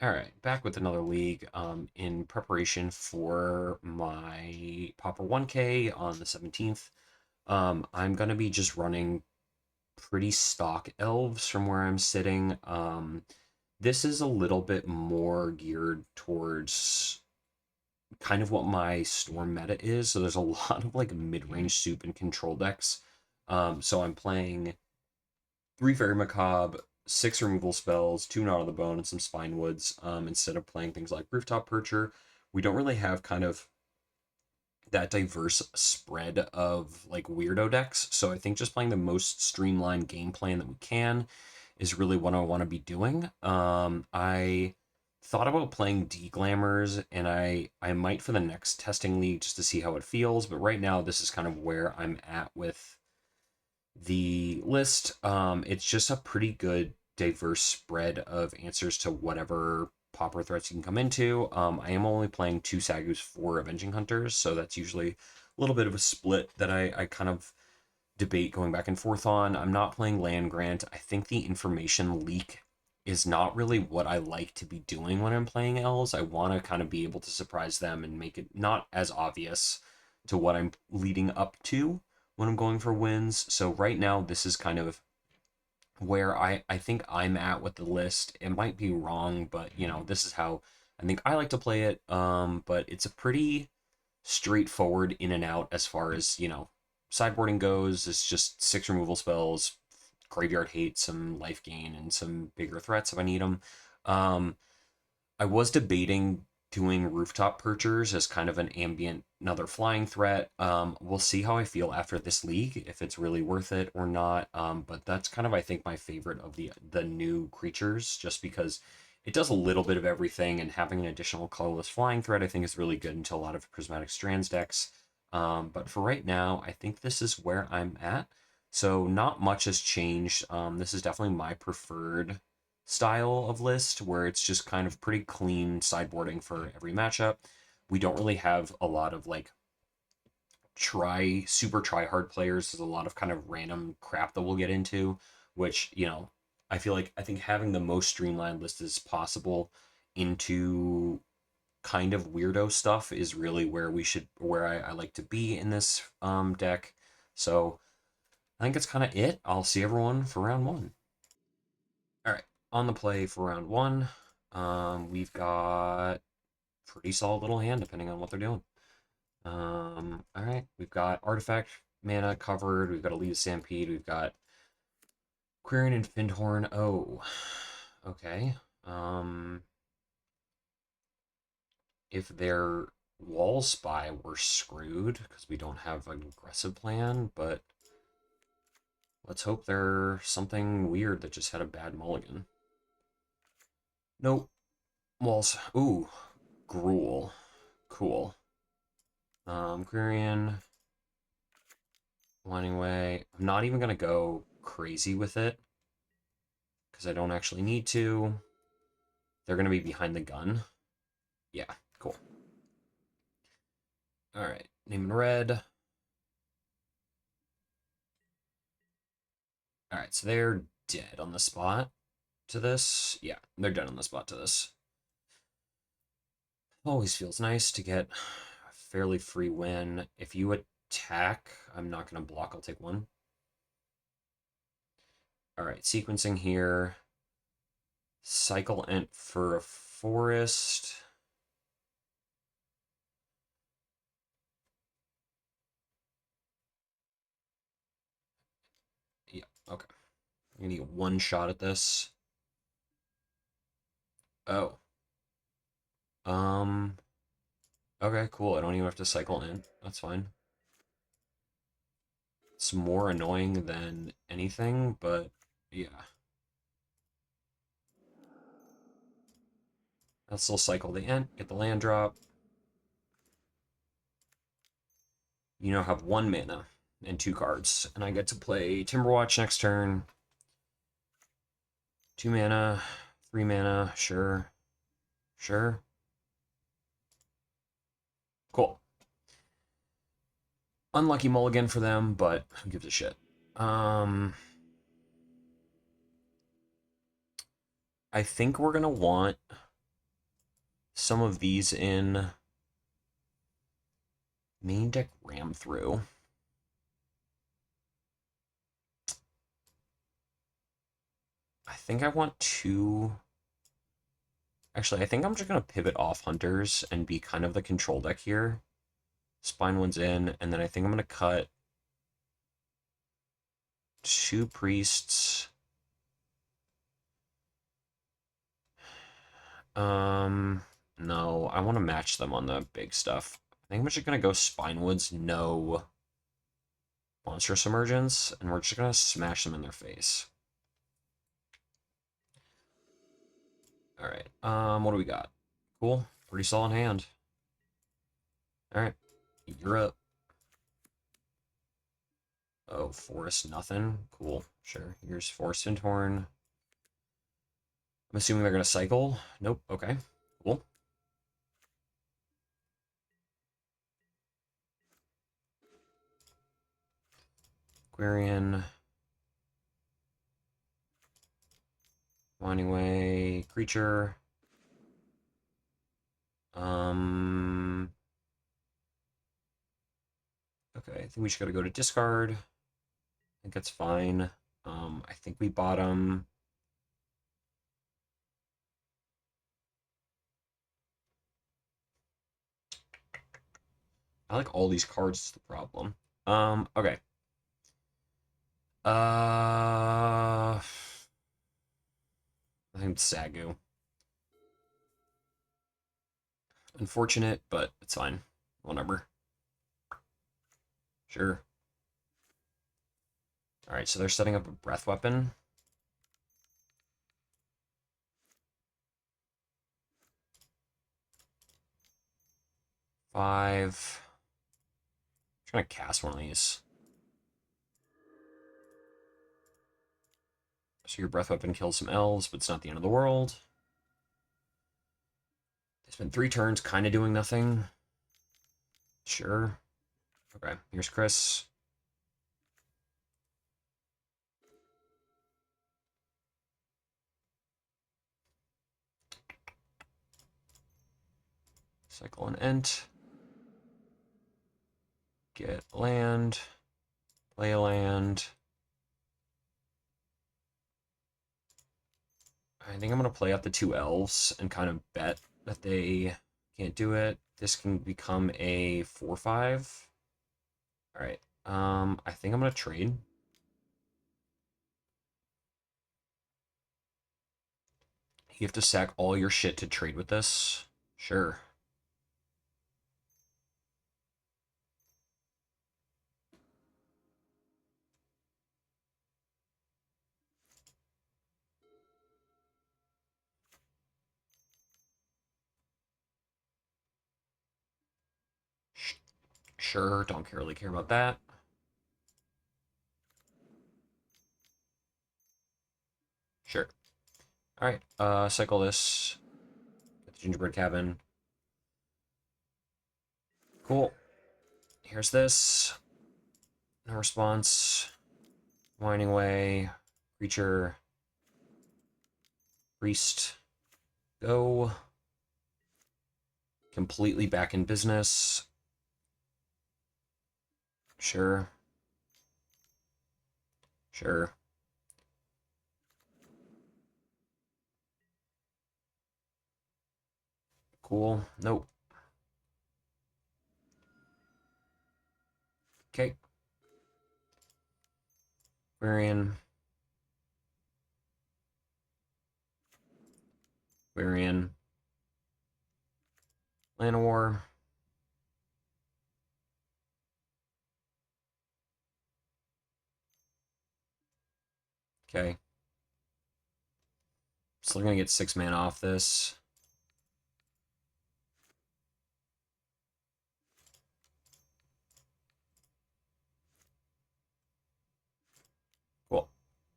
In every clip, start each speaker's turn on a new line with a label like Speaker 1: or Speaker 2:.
Speaker 1: All right, back with another league in preparation for my Pauper 1K on the 17th. I'm going to be just running pretty stock elves from where I'm sitting. This is a little bit more geared towards kind of what my storm meta is. So there's a lot of like mid-range soup and control decks. So I'm playing 3 Fairy Macabre, 6 removal spells, 2 Not of the Bone, and some Spine Woods. Instead of playing things like Rooftop Percher, we don't really have kind of that diverse spread of like weirdo decks. So I think just playing the most streamlined game plan that we can is really what I want to be doing. I thought about playing D-Glamours, and I might for the next testing league just to see how it feels. But right now, this is kind of where I'm at with the list. It's just a pretty good diverse spread of answers to whatever Pauper threats you can come into. I am only playing 2 Sagus, 4 Avenging Hunters, so that's usually a little bit of a split that I kind of debate going back and forth on. I'm not playing Land Grant. I think the information leak is not really what I like to be doing when I'm playing Elves. I want to kind of be able to surprise them and make it not as obvious to what I'm leading up to when I'm going for wins. So right now, this is kind of where I think I'm at with the list. It might be wrong, but this is how I think I like to play it. But it's a pretty straightforward in and out as far as, sideboarding goes. It's just 6 removal spells, graveyard hate, some life gain, and some bigger threats if I need them. Um, I was debating doing rooftop perchers as kind of an ambient, another flying threat. We'll see how I feel after this league, if it's really worth it or not. But that's kind of, I think, my favorite of the new creatures, just because it does a little bit of everything, and having an additional colorless flying threat, I think, is really good into a lot of Prismatic Strands decks. But for right now, I think this is where I'm at. So not much has changed. This is definitely my preferred style of list, where it's just kind of pretty clean sideboarding for every matchup. We don't really have a lot of like super try hard players. There's a lot of kind of random crap that we'll get into, which I think having the most streamlined list as possible into kind of weirdo stuff is really where I like to be in this deck. So I think it's kind of it. I'll see everyone for round one. All right, on the play for round one, we've got pretty solid little hand depending on what they're doing. All right, we've got artifact mana covered. We've got Elite Stampede. We've got Quirion and Findhorn. Oh, okay. If their Wall Spy, we're screwed because we don't have an aggressive plan. But let's hope they're something weird that just had a bad mulligan. Nope. Walls. Ooh, Gruul. Cool. Quirion, Winding Way. I'm not even gonna go crazy with it because I don't actually need to. They're gonna be behind the gun. Yeah, cool. All right, name in red. All right, so they're dead on the spot to this. Yeah, they're dead on the spot to this. Always feels nice to get a fairly free win. If you attack, I'm not gonna block. I'll take one. All right, sequencing here. Cycle Ent for a forest. Yeah, okay. I'm gonna get one shot at this. Oh. Um. Okay, cool. I don't even have to cycle in. That's fine. It's more annoying than anything, but yeah. I'll still cycle the Ent, get the land drop. You now have 1 mana and 2 cards, and I get to play Timberwatch next turn. 2 mana, 3 mana, sure. Sure. Cool. Unlucky mulligan for them, but who gives a shit? I think we're gonna want some of these in main deck ram through. I think I want to... Actually, I think I'm just going to pivot off Hunters and be kind of the control deck here. Spine one's in, and then I think I'm going to cut 2 Priests. No, I want to match them on the big stuff. I think I'm just going to go Spinewoods, no Monstrous Emergence, and we're just going to smash them in their face. Alright, what do we got? Cool, pretty solid hand. Alright, you're up. Oh, Forest, nothing? Cool, sure. Here's Forest and Torn. I'm assuming they're going to cycle. Nope, okay, cool. Aquarian. Anyway, creature. Okay, I think we just gotta go to discard. I think that's fine. I think we bottom. I like all these cards is the problem. Okay. I think it's Sagu. Unfortunate, but it's fine. Whatever. Sure. Alright, so they're setting up a breath weapon. Five. I'm just gonna cast one of these. So your breath weapon kills some elves, but it's not the end of the world. They spent 3 turns kind of doing nothing. Sure. Okay, here's Chris. Cycle an Ent. Get land. Play a land. I think I'm going to play out the 2 elves and kind of bet that they can't do it. This can become a 4/5. Alright. I think I'm going to trade. You have to sack all your shit to trade with this? Sure. Sure, don't really care about that. Sure. Alright, cycle this. Get the gingerbread cabin. Cool. Here's this. No response. Winding away. Creature. Priest. Go. Completely back in business. Sure. Sure. Cool. Nope. Okay. Quarian. Quarian. Llanowar. Okay. Still gonna get 6 mana off this. Cool.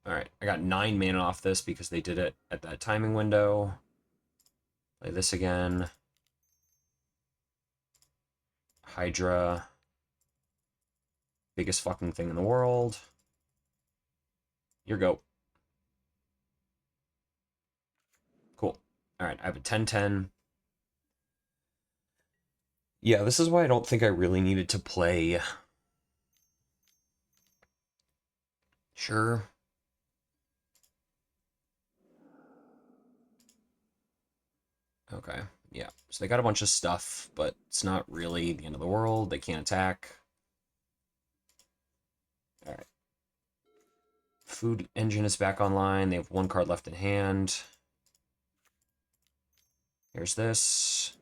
Speaker 1: Alright, I got 9 mana off this because they did it at that timing window. Play this again. Hydra. Biggest fucking thing in the world. Your go. Cool. Alright, I have a 10/10. Yeah, this is why I don't think I really needed to play. Sure. Okay, yeah. So they got a bunch of stuff, but it's not really the end of the world. They can't attack. All right. Food engine is back online. They have one card left in hand. Here's this.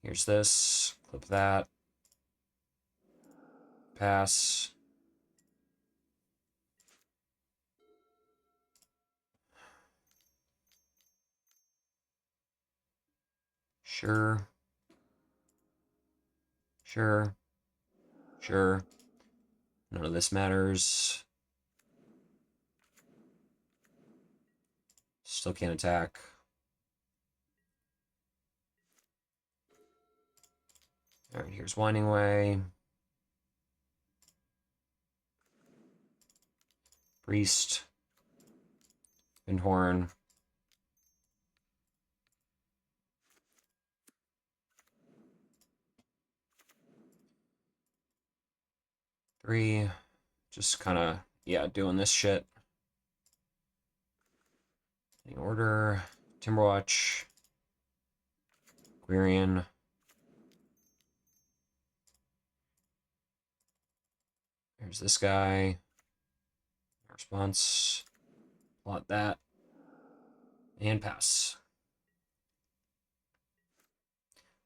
Speaker 1: Here's this. Clip that. Pass. Sure. Sure. Sure. None of this matters. Still can't attack. All right, here's Winding Way. Priest. Windhorn. Three. Just kind of, yeah, doing this shit. In order. Timberwatch. Quirion. Here's this guy. Response. Plot that. And pass.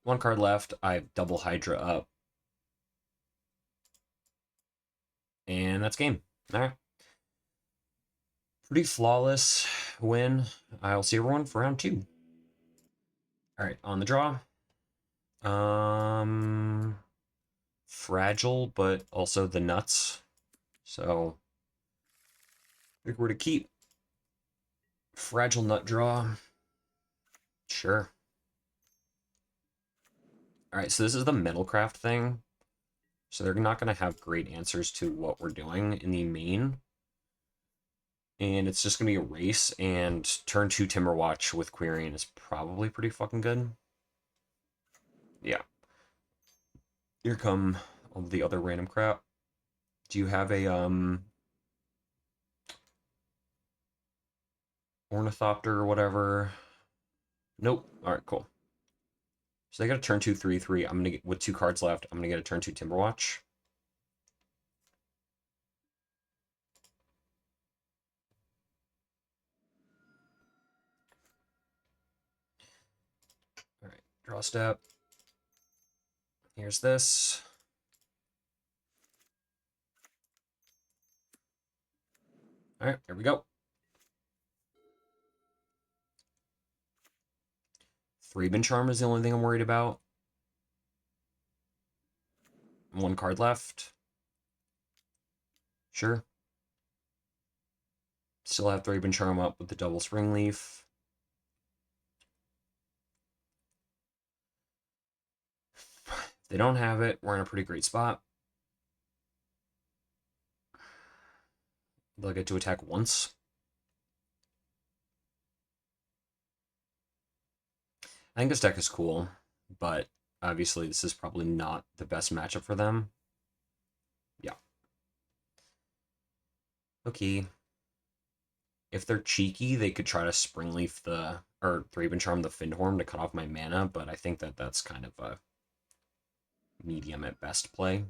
Speaker 1: One card left. I have double Hydra up. And that's game. All right. Pretty flawless win. I'll see everyone for round 2. All right, on the draw. Fragile, but also the nuts. So I think we're to keep fragile nut draw. Sure. All right, so this is the metalcraft thing. So they're not going to have great answers to what we're doing in the main. And it's just going to be a race, and turn 2 Timberwatch with Quirion is probably pretty fucking good. Yeah. Here come all the other random crap. Do you have a Ornithopter or whatever? Nope. All right, cool. So they got a turn 2 3/3. I'm gonna get, with 2 cards left, I'm gonna get a turn 2 Timberwatch. All right, draw step. Here's this. All right, here we go. 3-bin Charm is the only thing I'm worried about. 1 card left. Sure. Still have 3-bin Charm up with the double Spring Leaf. If they don't have it, we're in a pretty great spot. They'll get to attack once. I think this deck is cool, but obviously this is probably not the best matchup for them. Yeah. Okay. If they're cheeky, they could try to Springleaf the, or 3-bin Charm the Findhorn to cut off my mana, but I think that that's kind of a medium at best play.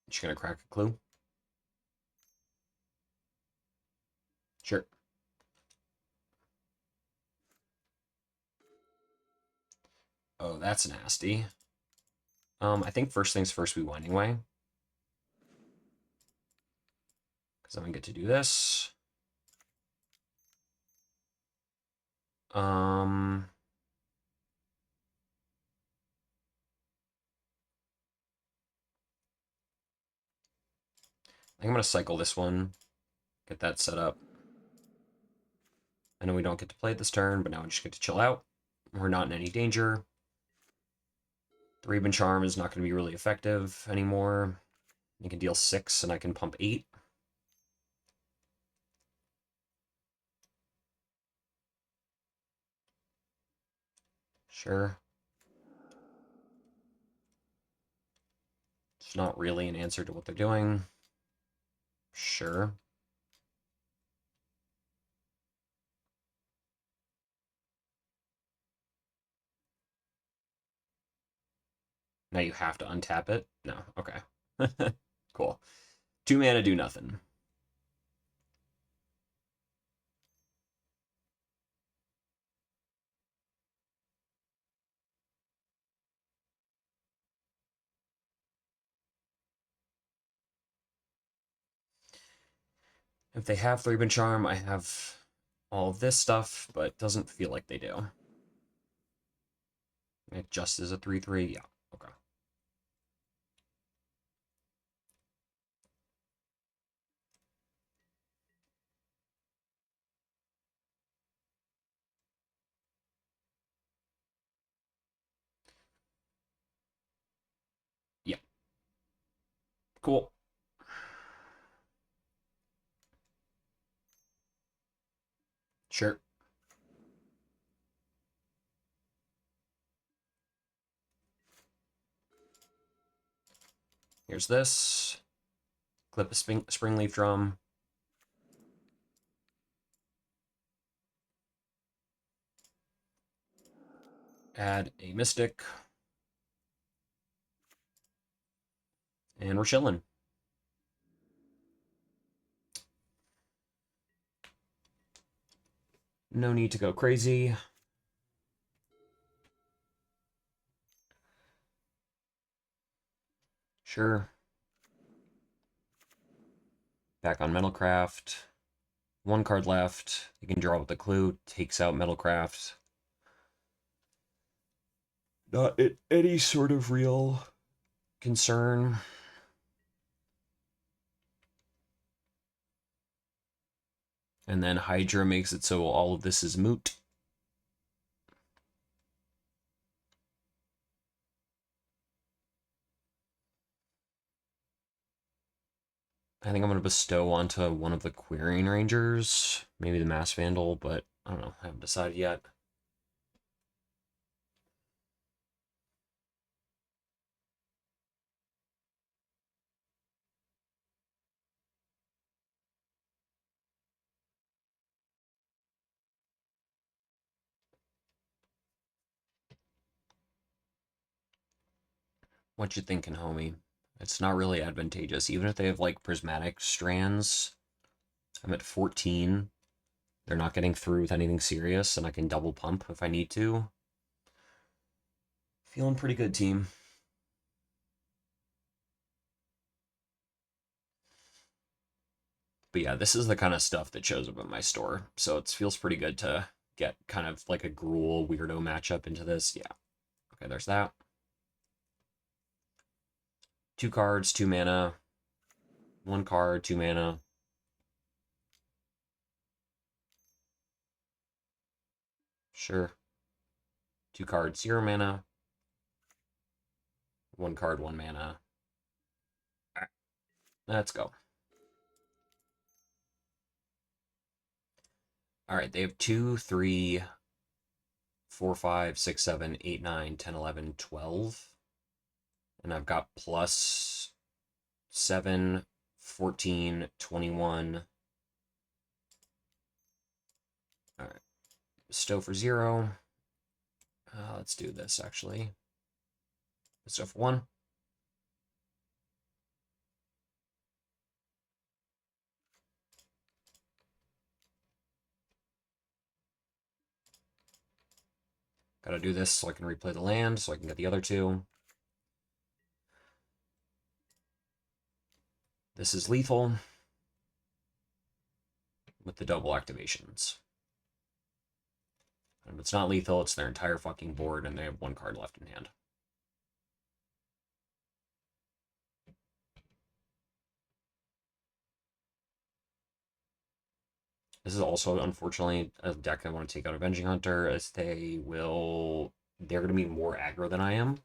Speaker 1: Just gonna crack a clue. Sure. Oh, that's nasty. I think first things first, we Winding Way. Because I'm gonna get to do this. I think I'm gonna cycle this one, get that set up. I know we don't get to play it this turn, but now we just get to chill out. We're not in any danger. 3-bin Charm is not going to be really effective anymore. You can deal 6, and I can pump 8. Sure. It's not really an answer to what they're doing. Sure. Now you have to untap it? No. Okay. Cool. 2 mana, do nothing. If they have Threeman Charm, I have all of this stuff, but it doesn't feel like they do. It just is a 3/3? Yeah. Okay. Yeah. Cool. Sure. Here's this. Clip a Springleaf Drum. Add a Mystic. And we're chilling. No need to go crazy. Sure. Back on Metalcraft. 1 card left. You can draw with the clue. Takes out Metalcraft. Not any sort of real concern. And then Hydra makes it so all of this is moot. I think I'm going to bestow onto one of the Querying Rangers. Maybe the Mass Vandal, but I don't know. I haven't decided yet. What you thinking, homie? It's not really advantageous. Even if they have, like, prismatic strands, I'm at 14. They're not getting through with anything serious, and I can double pump if I need to. Feeling pretty good, team. But yeah, this is the kind of stuff that shows up in my store, so it feels pretty good to get kind of like a Gruul weirdo matchup into this. Yeah. Okay, there's that. 2 cards, 2 mana. 1 card, 2 mana. Sure. 2 cards, 0 mana. 1 card, 1 mana. Alright, let's go. Alright, they have 2, 3, 4, 5, 6, 7, 8, 9, 10, 11, 12. And I've got plus 7, 14, 21. Alright. Bestow for 0. Let's do this, actually. Bestow for 1. Gotta do this so I can replay the land, so I can get the other 2. This is lethal with the double activations. And if it's not lethal, it's their entire fucking board, and they have 1 card left in hand. This is also, unfortunately, a deck I want to take out Avenging Hunter, as they're going to be more aggro than I am.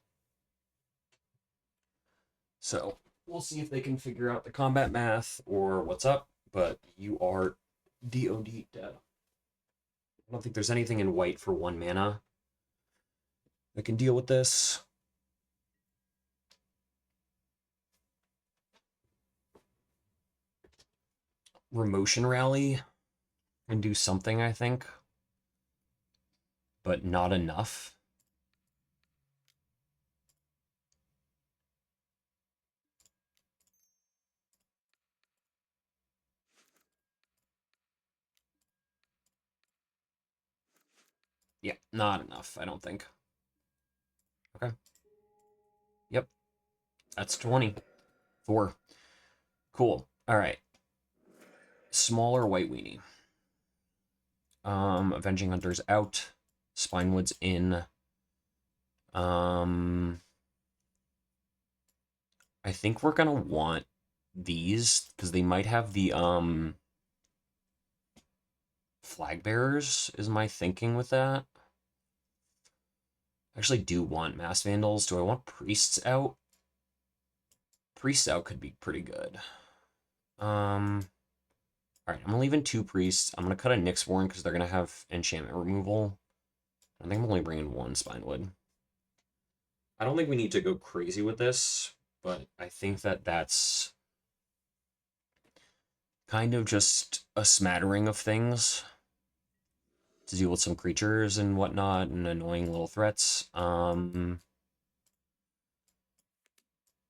Speaker 1: So, We'll see if they can figure out the combat math or what's up, but you are DOD dead. I don't think there's anything in white for 1 mana that can deal with this. Remotion Rally can do something, I think, but not enough. Yeah, not enough, I don't think. Okay. Yep. That's 20. 4. Cool. All right. Smaller White Weenie. Avenging Hunter's out. Spinewood's in. I think we're gonna want these because they might have the flag bearers is my thinking with that. I actually do want mass vandals. Do I want priests out? Priests out could be pretty good. All right, I'm gonna leave in 2 priests. I'm gonna cut a Nyxborn because they're gonna have enchantment removal. I think I'm only bringing 1 Spinewood. I don't think we need to go crazy with this, but I think that that's kind of just a smattering of things to deal with some creatures and whatnot and annoying little threats.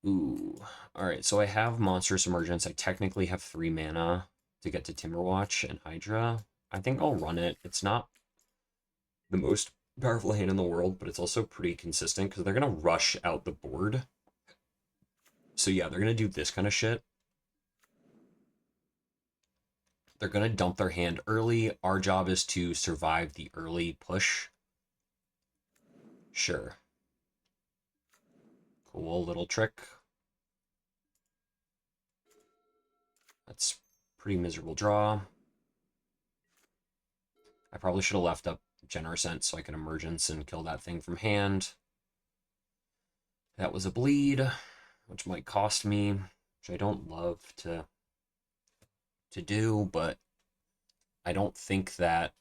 Speaker 1: Ooh. Alright, so I have Monstrous Emergence. I technically have 3 mana to get to Timberwatch and Hydra. I think I'll run it. It's not the most powerful hand in the world, but it's also pretty consistent because they're going to rush out the board. So yeah, they're going to do this kind of shit. They're going to dump their hand early. Our job is to survive the early push. Sure. Cool little trick. That's pretty miserable draw. I probably should have left up Generous Scent so I could Emergence and kill that thing from hand. That was a bleed, which might cost me, which I don't love to do, but I don't think that...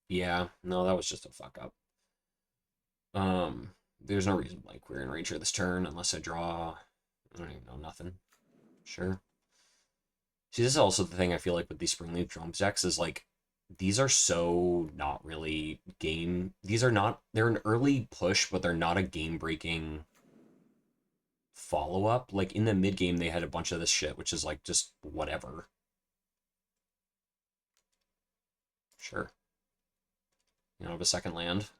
Speaker 1: Yeah, no, that was just a fuck up. There's no reason like we're in Ranger this turn unless I draw... I don't even know, nothing. Sure. See, this is also the thing I feel like with these Springleaf Drums decks is like, these are so not really game... These are not... They're an early push, but they're not a game-breaking follow-up. Like, in the mid-game, they had a bunch of this shit, which is like, just whatever. Sure. You don't have a second land.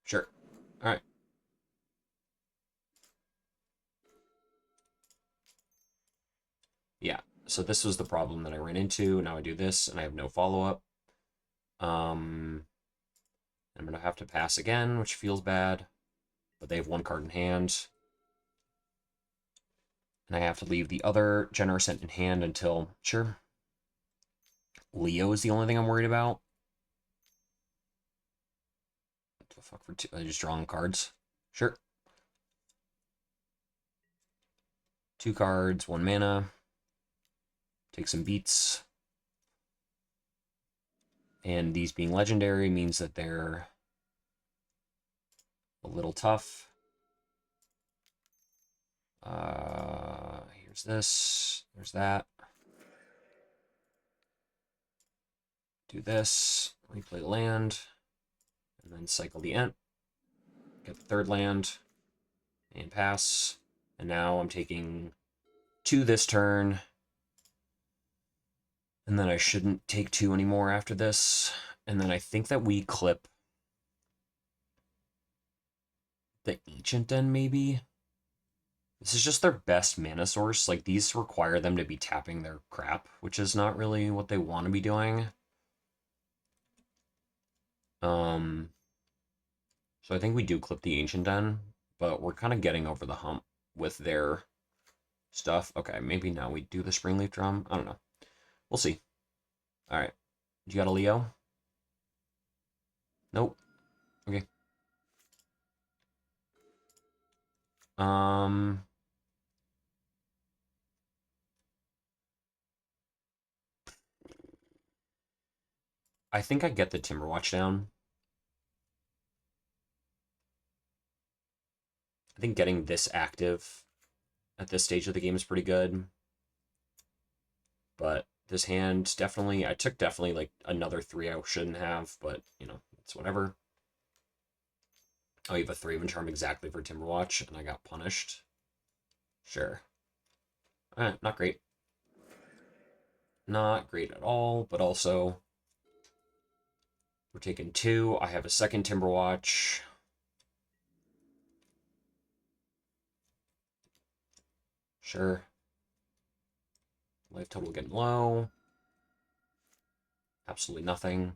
Speaker 1: Sure. All right. Yeah. So this was the problem that I ran into. Now I do this, and I have no follow-up. I'm going to have to pass again, which feels bad. But they have 1 card in hand. And I have to leave the other Generous Scent in hand until... Sure. Leo is the only thing I'm worried about. What the fuck for 2? I just drawing cards. Sure. 2 cards, 1 mana. Take some beats. And these being legendary means that they're a little tough. Here's this. There's that. Do this. Replay land. And then cycle the Ent. Get the 3rd land. And pass. And now I'm taking 2 this turn. And then I shouldn't take 2 anymore after this. And then I think that we clip the Ancient Den, maybe? This is just their best mana source. Like, these require them to be tapping their crap, which is not really what they want to be doing. So I think we do clip the Ancient Den, but we're kind of getting over the hump with their stuff. Okay, maybe now we do the Springleaf Drum. I don't know. We'll see. All right. You got a Leo? Nope. Okay, Um, I think I get the Timberwatch down. I think getting this active at this stage of the game is pretty good. But this hand definitely, I took definitely like another 3 I shouldn't have, but you know, it's whatever. Oh, you have a 3 charm exactly for Timberwatch, and I got punished. Sure. Not great. Not great at all, but also we're taking 2. I have a second Timberwatch. Sure. Life total getting low. Absolutely nothing.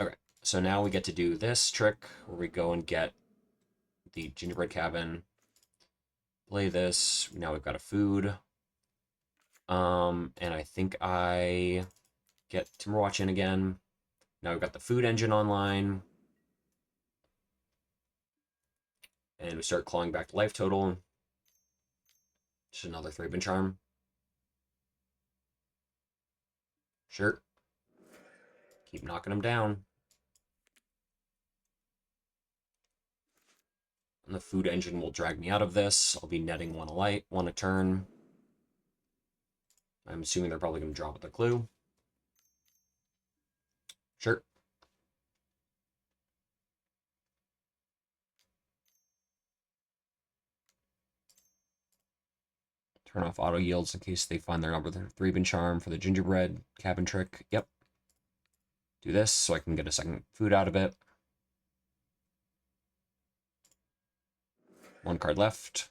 Speaker 1: Okay, so now we get to do this trick where we go and get the gingerbread cabin. Play this. Now we've got a food. And I think I get Timberwatch in again. Now we've got the food engine online. And we start clawing back to life total. Just another 3-bin charm. Sure. Keep knocking them down. And the food engine will drag me out of this. I'll be netting 1 a turn. I'm assuming they're probably going to drop with a clue. Sure. Turn off auto yields in case they find their number 3-bin charm for the gingerbread cabin trick. Yep. Do this so I can get a second food out of it. 1 card left.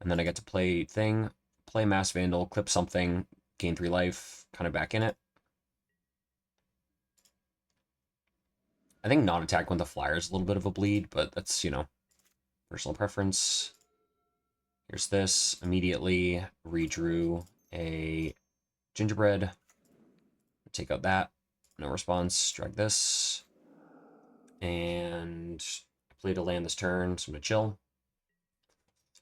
Speaker 1: And then I get to play thing, play Mass Vandal, clip something, gain 3 life, kind of back in it. I think not attack when the flyer is a little bit of a bleed, but that's, you know, personal preference. Here's this. Immediately redrew a gingerbread. Take out that. No response. Drag this. And I play to land this turn, so I'm going to chill.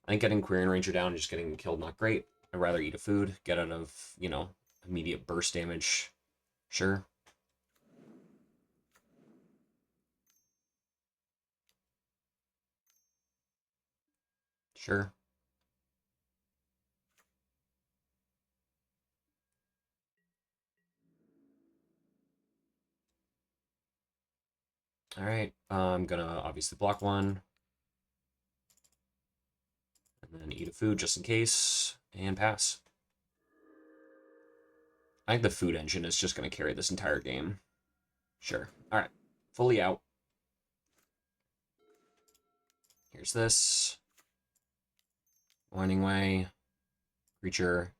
Speaker 1: I think getting Quirion Ranger down and just getting killed, not great. I'd rather eat a food, get out of, you know, immediate burst damage. Sure. Sure. All right. I'm going to obviously block 1. And then eat a food just in case. And pass. I think the food engine is just going to carry this entire game. Sure. All right. Fully out. Here's this. Winding Way. Creature.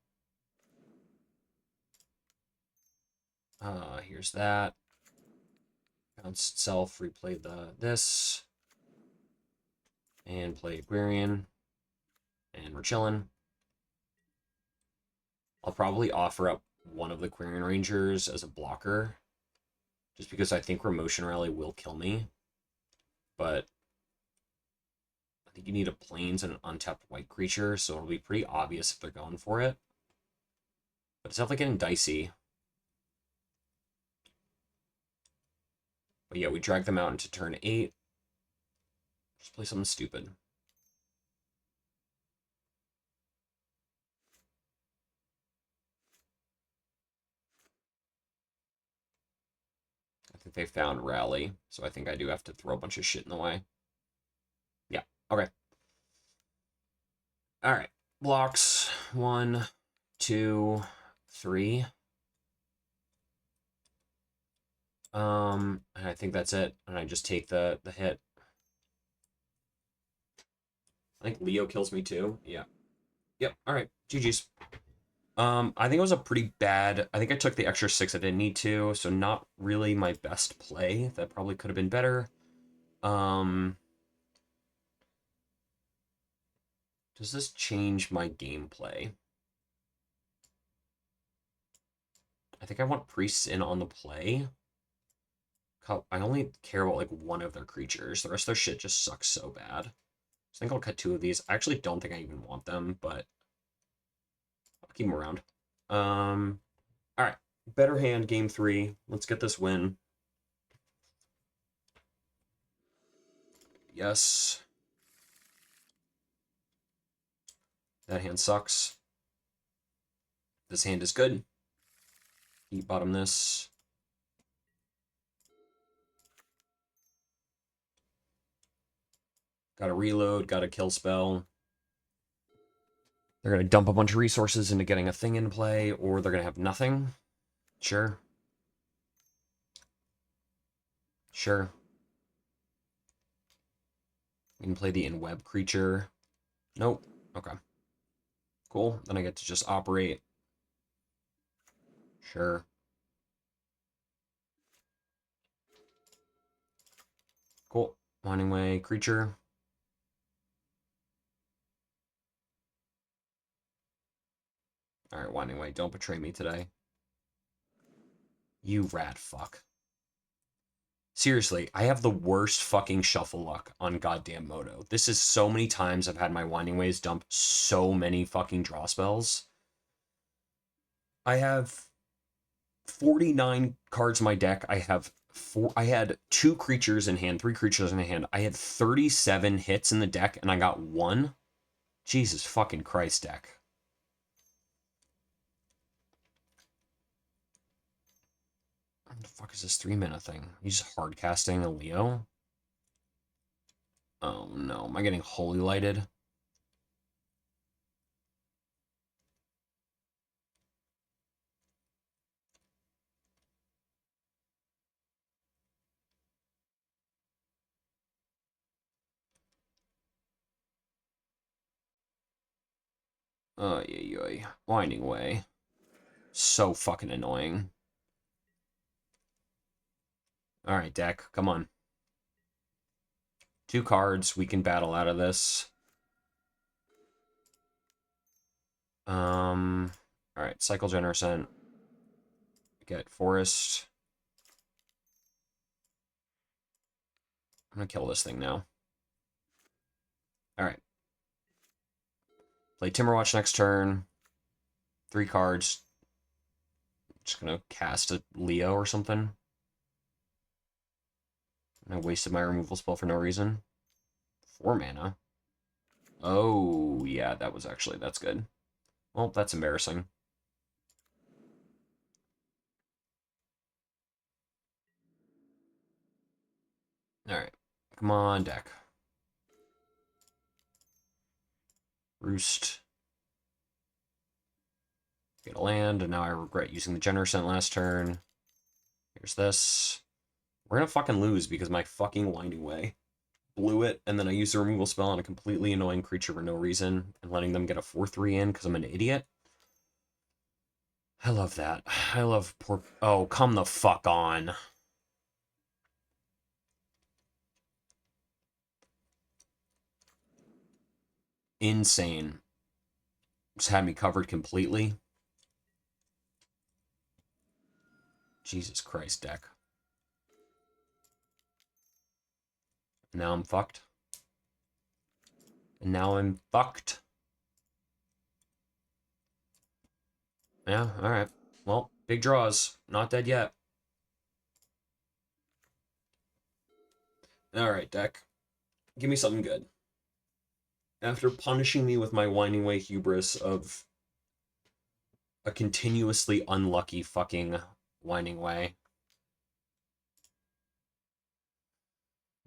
Speaker 1: Here's that. Bounce itself. Replay this. And play Aquarian. And we're chilling. I'll probably offer up one of the Quirion Rangers as a blocker, just because I think Remotion Rally will kill me. But I think you need a plains and an untapped white creature, so it'll be pretty obvious if they're going for it. But it's definitely getting dicey. But yeah, we drag them out into turn 8. Just play something stupid. I think they found Rally, so I think I do have to throw a bunch of shit in the way. Yeah, okay. All right, blocks 1, 2, 3. And I think that's it. And I just take the hit. I think Leo kills me too. Yeah. Yep. All right. GG's. I think it was a pretty bad. I think I took the extra 6 I didn't need to, so not really my best play. That probably could have been better. Does this change my gameplay? I think I want priests in on the play. I only care about like one of their creatures. The rest of their shit just sucks so bad. I think I'll cut 2 of these. I actually don't think I even want them, but I'll keep them around. All right. Better hand, game 3. Let's get this win. Yes. That hand sucks. This hand is good. Deep bottom this. Got to reload, got to kill spell. They're going to dump a bunch of resources into getting a thing in play, or they're going to have nothing. Sure. Sure. We can play the in-web creature. Nope. Okay. Cool. Then I get to just operate. Sure. Cool. Winding Way creature. Alright, Winding Way, don't betray me today. You rat fuck. Seriously, I have the worst fucking shuffle luck on goddamn Moto. This is so many times I've had my Winding Ways dump so many fucking draw spells. I have 49 cards in my deck. I had 2 creatures in hand, 3 creatures in hand. I had 37 hits in the deck, and I got 1. Jesus fucking Christ, deck. What the fuck is this 3-mana thing? He's hard casting a Leo? Oh no, am I getting Holy Lighted? Oh, yeah. Winding Way. So fucking annoying. Alright, deck, come on. 2 cards, we can battle out of this. Alright, Cycle Generation. Get Forest. I'm gonna kill this thing now. Alright. Play Timberwatch next turn. 3 cards. Just gonna cast a Leo or something. I wasted my removal spell for no reason. 4 mana. Oh, yeah, that's good. Well, that's embarrassing. Alright. Come on, deck. Roost. Get a land, and now I regret using the Generation last turn. Here's this. We're gonna fucking lose because my fucking Winding Way blew it, and then I used the removal spell on a completely annoying creature for no reason, and letting them get a 4/3 in because I'm an idiot. I love that. I love poor... Oh, come the fuck on. Insane. Just had me covered completely. Jesus Christ, deck. Now I'm fucked. And now I'm fucked. Yeah, alright. Well, big draws. Not dead yet. Alright, deck. Give me something good. After punishing me with my Winding Way hubris of a continuously unlucky fucking Winding Way.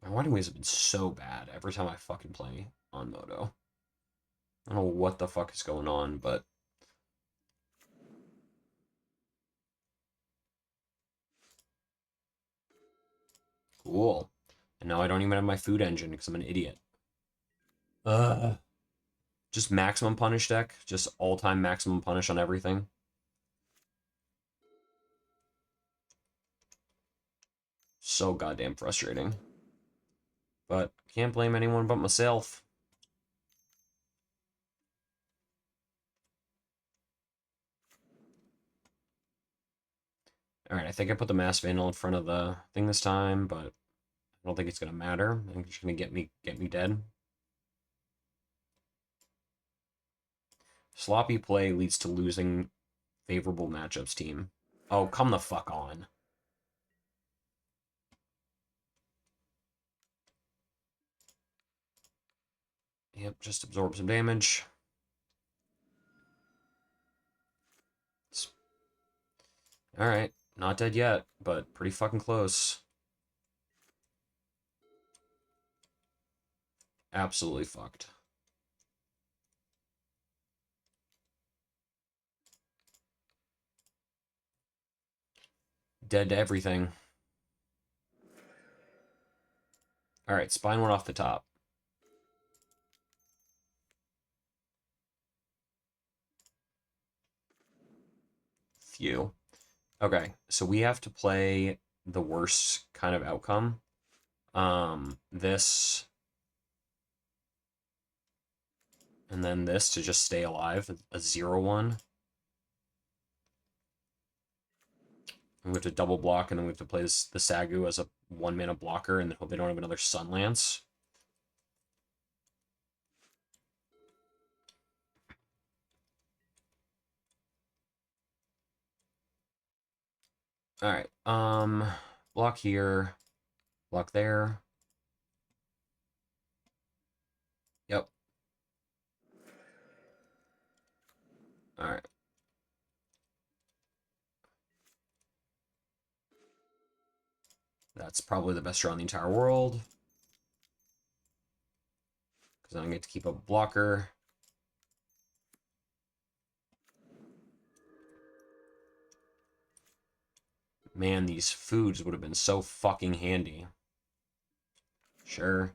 Speaker 1: My Winding Ways have been so bad every time I fucking play on Moto. I don't know what the fuck is going on, but... Cool. And now I don't even have my food engine because I'm an idiot. Just maximum punish deck. Just all-time maximum punish on everything. So goddamn frustrating. But can't blame anyone but myself. Alright, I think I put the Mass Vandal in front of the thing this time, but I don't think it's gonna matter. I think it's gonna get me dead. Sloppy play leads to losing favorable matchups, team. Oh, come the fuck on. Yep, just absorb some damage. Alright, not dead yet, but pretty fucking close. Absolutely fucked. Dead to everything. Alright, spine went off the top. Phew. Okay, so we have to play the worst kind of outcome. This and then this to just stay alive, a 0/1. And we have to double block, and then we have to play this, the Sagu as a 1-mana blocker, and hope they don't have another Sunlance. Alright, block here, block there. Yep. Alright. That's probably the best draw in the entire world. Because I don't get to keep a blocker. Man, these foods would have been so fucking handy. Sure.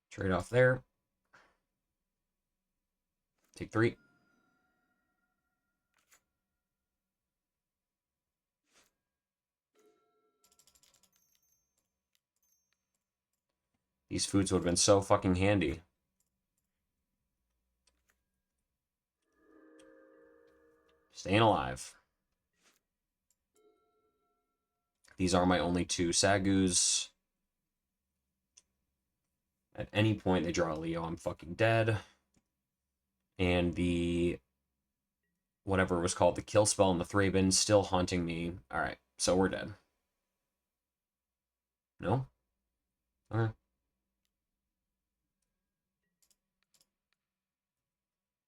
Speaker 1: Trade off there. Take 3. These foods would have been so fucking handy. Staying alive. These are my only 2 Sagus. At any point they draw a Leo, I'm fucking dead. And the whatever it was called, the kill spell and the Thraben still haunting me. Alright, so we're dead. No? Okay.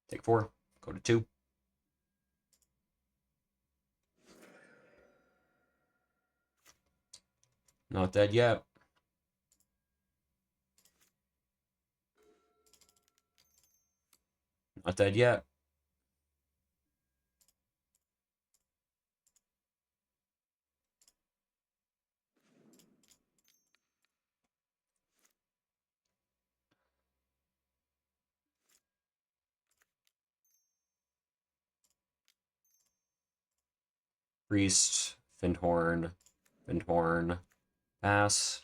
Speaker 1: Take 4. Go to 2. Not dead yet. Not dead yet. Priest, Findhorn, pass.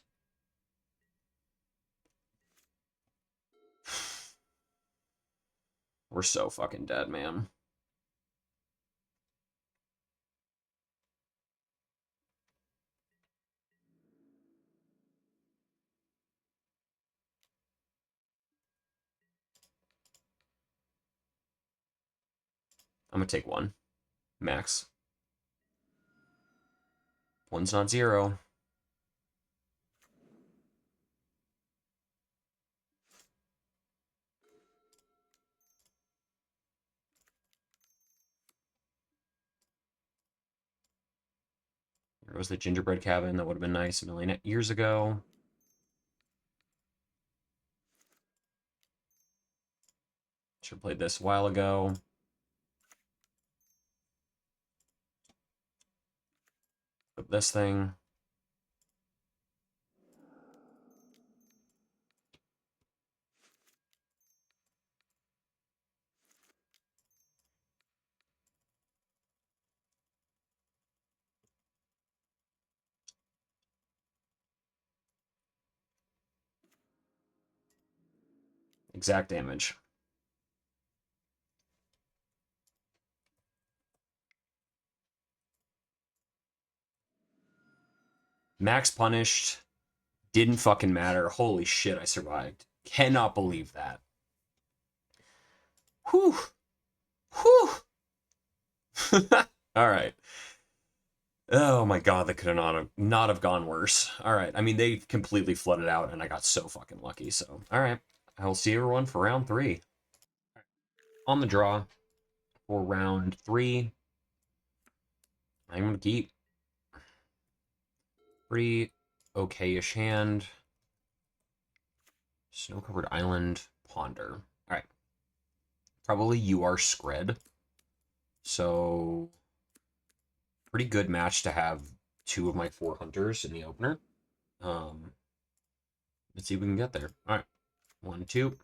Speaker 1: We're so fucking dead, man. I'm gonna take 1. Max. 1's not 0. There was the gingerbread cabin. That would have been nice a million years ago. Should have played this a while ago. But this thing. Exact damage. Max punished. Didn't fucking matter. Holy shit, I survived. Cannot believe that. Whew. Whew. All right. Oh my god, that could not have gone worse. All right. I mean, they completely flooded out, and I got so fucking lucky. So, all right. I will see everyone for round 3. On the draw for round 3, I'm gonna keep pretty okay-ish hand. Snow-covered island, ponder. All right. Probably you are Scred. So, pretty good match to have 2 of my 4 hunters in the opener. Um, let's see if we can get there. All right. 1, 2.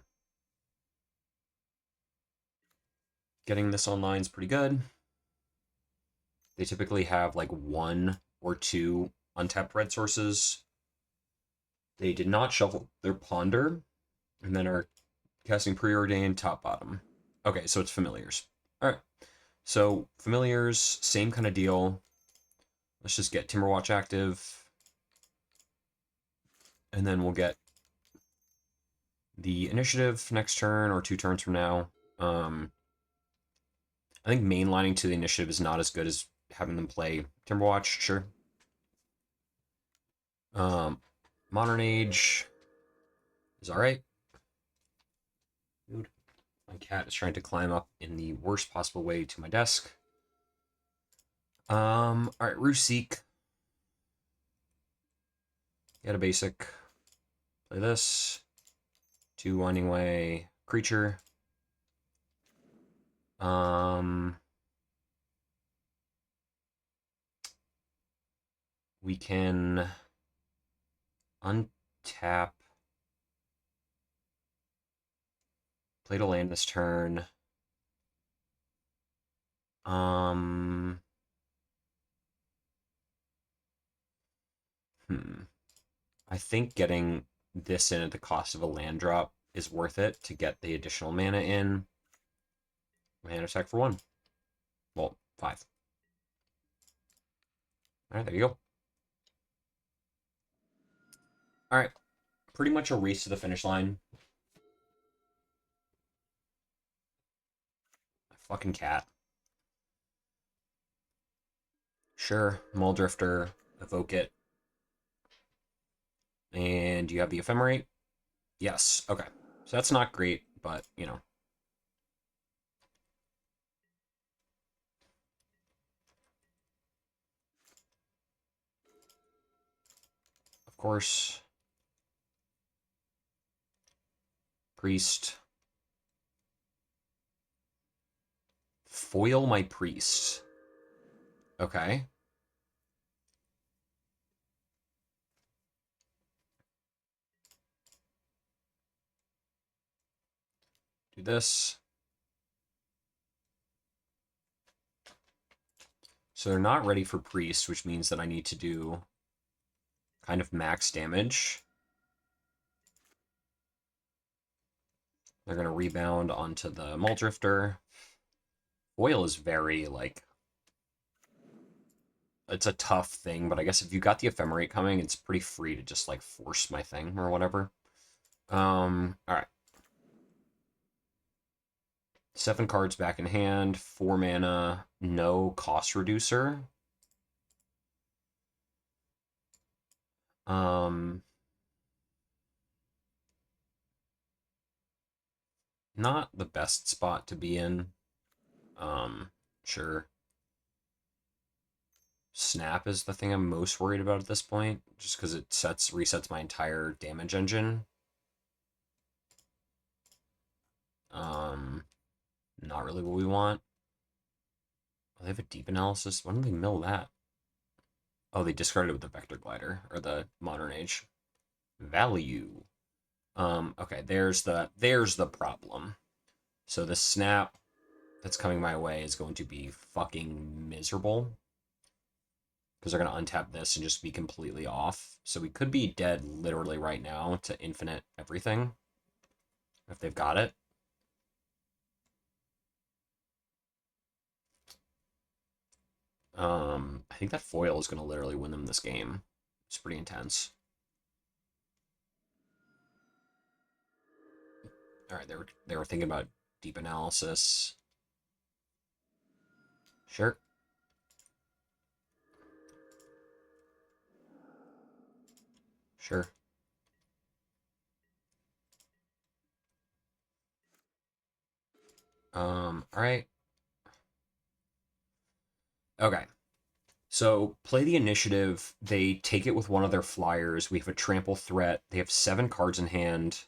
Speaker 1: Getting this online is pretty good. They typically have like 1 or 2 untapped red sources. They did not shuffle their ponder, and then are casting preordained top bottom. Okay, so it's familiars. All right. So familiars, same kind of deal. Let's just get Timberwatch active, and then we'll get the initiative next turn or 2 turns from now. I think mainlining to the initiative is not as good as having them play Timberwatch. Sure. Modern Age is all right. Dude, my cat is trying to climb up in the worst possible way to my desk. All right, Rooseek. Get a basic. Play this. 2 Winding Way creature. We can untap. Play to land this turn. I think getting this in at the cost of a land drop is worth it to get the additional mana in. Mana attack for 1. Well, 5. All right, there you go. All right, pretty much a race to the finish line. Fucking cat. Sure, Muldrifter, evoke it. And you have the Ephemerate? Yes, okay. So that's not great, but, you know. Of course. Priest. Foil my priest. Okay. Do this. So they're not ready for priest, which means that I need to do kind of max damage. They're going to rebound onto the Muldrifter. Foil is very, like... It's a tough thing, but I guess if you got the Ephemerate coming, it's pretty free to just, like, force my thing or whatever. Alright. 7 cards back in hand, 4 mana, no cost reducer. Not the best spot to be in. Sure. Snap is the thing I'm most worried about at this point, just because it resets my entire damage engine. Not really what we want. Oh, they have a deep analysis. Why don't they mill that? Oh, they discarded it with the Vector Glider, or the Modern Age. Value. Okay, there's the problem. So the snap that's coming my way is going to be fucking miserable. Because they're going to untap this and just be completely off. So we could be dead literally right now to infinite everything. If they've got it. I think that foil is going to literally win them this game. It's pretty intense. All right, they were thinking about deep analysis. Sure. Sure. All right. Okay. So play the initiative. They take it with one of their flyers. We have a trample threat. They have 7 cards in hand.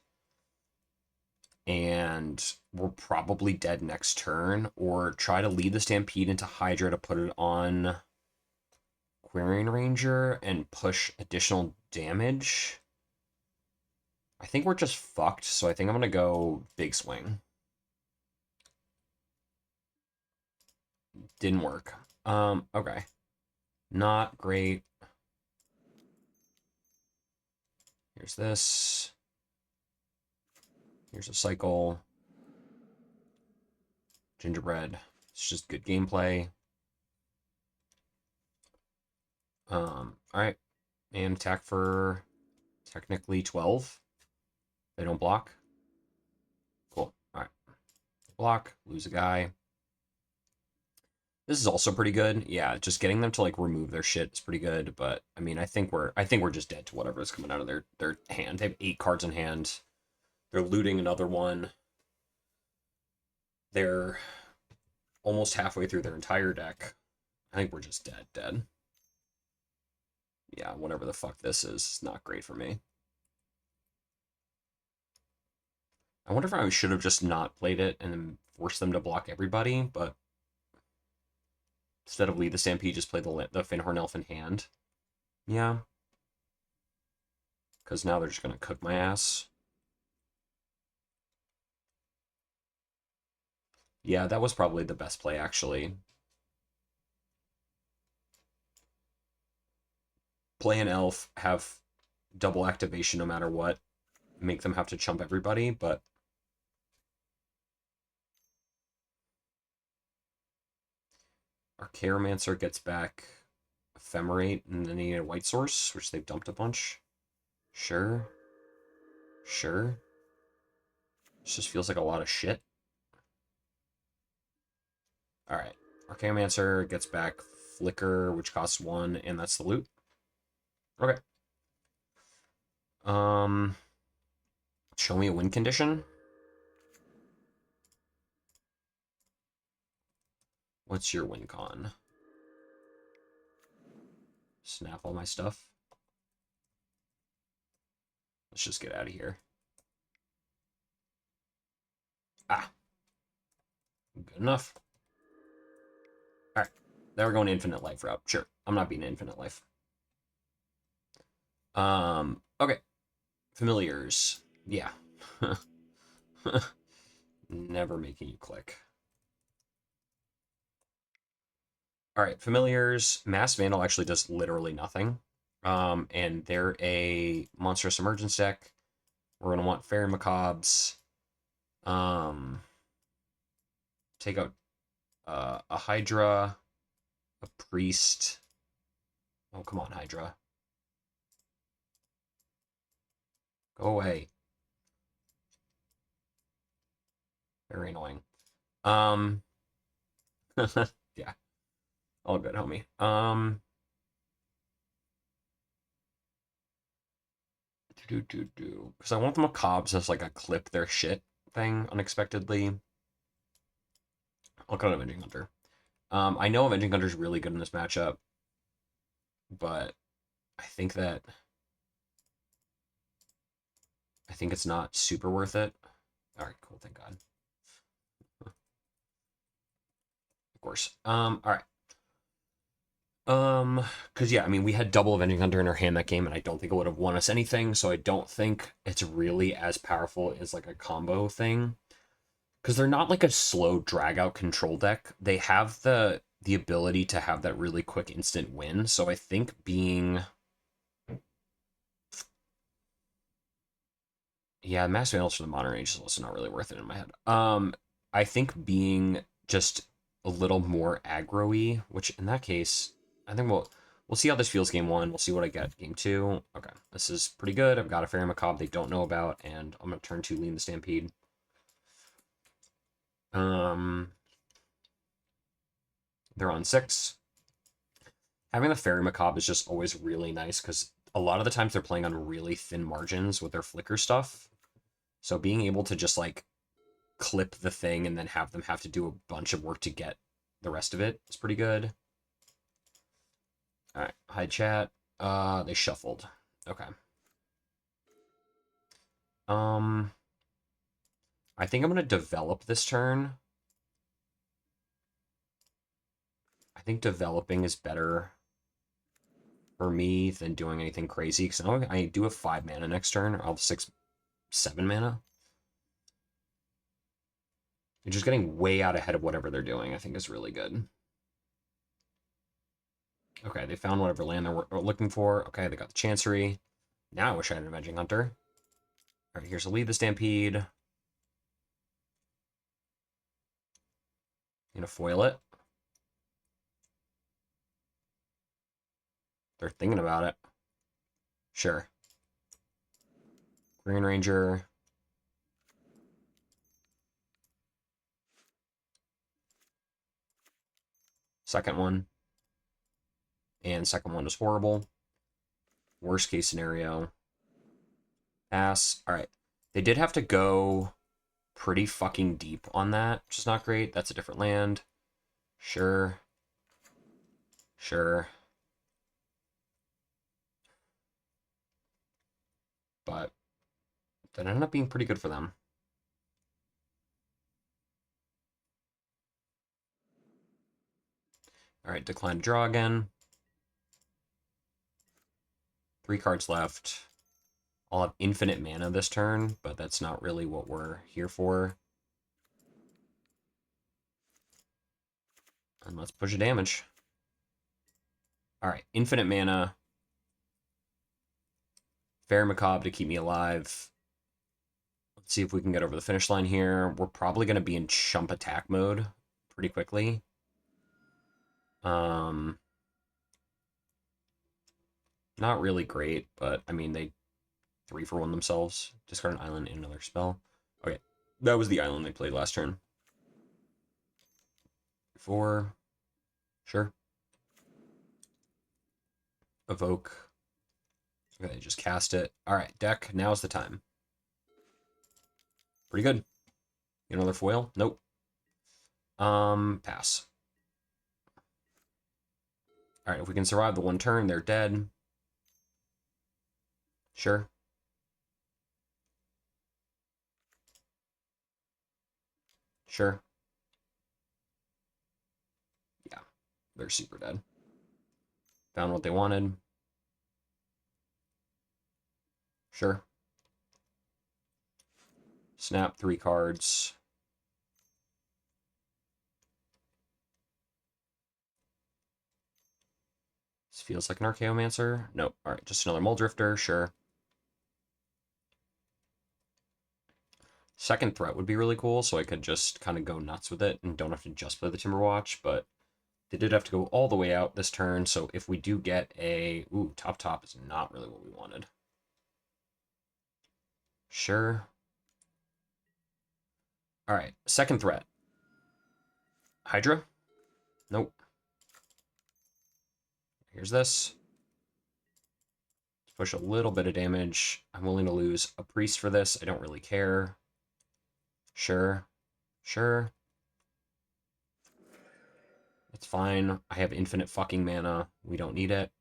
Speaker 1: And we're probably dead next turn. Or try to lead the Stampede into Hydra to put it on Quarian Ranger and push additional damage. I think we're just fucked, so I think I'm going to go big swing. Didn't work. Okay. Not great. Here's this. Here's a cycle. Gingerbread. It's just good gameplay. Alright. And attack for technically 12. They don't block. Cool. Alright. Block. Lose a guy. This is also pretty good. Yeah, just getting them to like remove their shit is pretty good, but I mean I think we're just dead to whatever is coming out of their hand. They have 8 cards in hand. They're looting another one. They're almost halfway through their entire deck. I think we're just dead. Yeah, whatever the fuck this is not great for me. I wonder if I should have just not played it and then forced them to block everybody, but instead of lead the Stampede, just play the Finhorn Elf in hand. Yeah. Because now they're just going to cook my ass. Yeah, that was probably the best play, actually. Play an elf, have double activation no matter what. Make them have to chump everybody, but... Our Chiromancer gets back Ephemerate, and then they need a white source, which they've dumped a bunch. Sure. Sure. This just feels like a lot of shit. Alright. Archaeomancer gets back Flicker, which costs 1, and that's the loot. Okay. Show me a win condition. What's your win con? Snap all my stuff. Let's just get out of here. Ah. Good enough. Alright. Now we're going infinite life route. Sure. I'm not being infinite life. Okay. Familiars. Yeah. Never making you click. Alright, Familiars. Mass Vandal actually does literally nothing. And they're a Monstrous Emergence deck. We're going to want Fairy Macabres. Take out a Hydra, a Priest. Oh, come on, Hydra. Go away. Very annoying. Yeah. All good, homie. Because I want the Macabres as like a clip their shit thing unexpectedly. I'll cut Avenging Hunter. I know Avenging Hunter is really good in this matchup, but I think it's not super worth it. All right, cool. Thank God. Of course. All right. Because yeah, I mean, we had double Avenging Hunter in our hand that game, and I don't think it would have won us anything. So I don't think it's really as powerful as like a combo thing. Because they're not like a slow drag out control deck. They have the ability to have that really quick instant win. So I think being Mass Vandals for the Modern Age is also not really worth it in my head. I think being just a little more aggro-y, which in that case, I think We'll see how this feels game one. We'll see what I get game two. Okay, this is pretty good. I've got a Fairy Macabre they don't know about, and I'm going to turn 2 lean the Stampede. They're on 6. Having the Fairy Macabre is just always really nice because a lot of the times they're playing on really thin margins with their flicker stuff. So being able to just like clip the thing and then have them have to do a bunch of work to get the rest of it is pretty good. All right, hi chat. They shuffled. Okay. I think I'm gonna develop this turn. I think developing is better for me than doing anything crazy because I do have 5 mana next turn. I'll have 6, 7 mana. And just getting way out ahead of whatever they're doing, I think, is really good. Okay, they found whatever land they were looking for. Okay, they got the Chancery. Now I wish I had an Avenging Hunter. All right, here's a lead the Stampede. Gonna foil it. They're thinking about it. Sure. Green Ranger. Second one. And second one is horrible. Worst case scenario. Pass. All right. They did have to go pretty fucking deep on that, which is not great. That's a different land. Sure. Sure. But that ended up being pretty good for them. All right, decline to draw again. 3 cards left. I'll have infinite mana this turn, but that's not really what we're here for. And let's push a damage. All right, infinite mana. Fairy Macabre to keep me alive. Let's see if we can get over the finish line here. We're probably going to be in chump attack mode pretty quickly. Not really great, but I mean, they 3-for-1 themselves. Discard an island and another spell. Okay, that was the island they played last turn. 4. Sure. Evoke. Okay, just cast it. All right, deck. Now's the time. Pretty good. Another foil? Nope. Pass. All right, if we can survive the 1 turn, they're dead. Sure. Sure. Yeah, they're super dead. Found what they wanted. Sure. Snap 3 cards. This feels like an Archaeomancer. Nope. All right, just another Muldrifter. Sure. Second threat would be really cool, so I could just kind of go nuts with it and don't have to just play the Timberwatch, but they did have to go all the way out this turn, so if we do get a... Ooh, top is not really what we wanted. Sure. All right, second threat. Hydra? Nope. Here's this. Let's push a little bit of damage. I'm willing to lose a priest for this. I don't really care. Sure. Sure. It's fine. I have infinite fucking mana. We don't need it.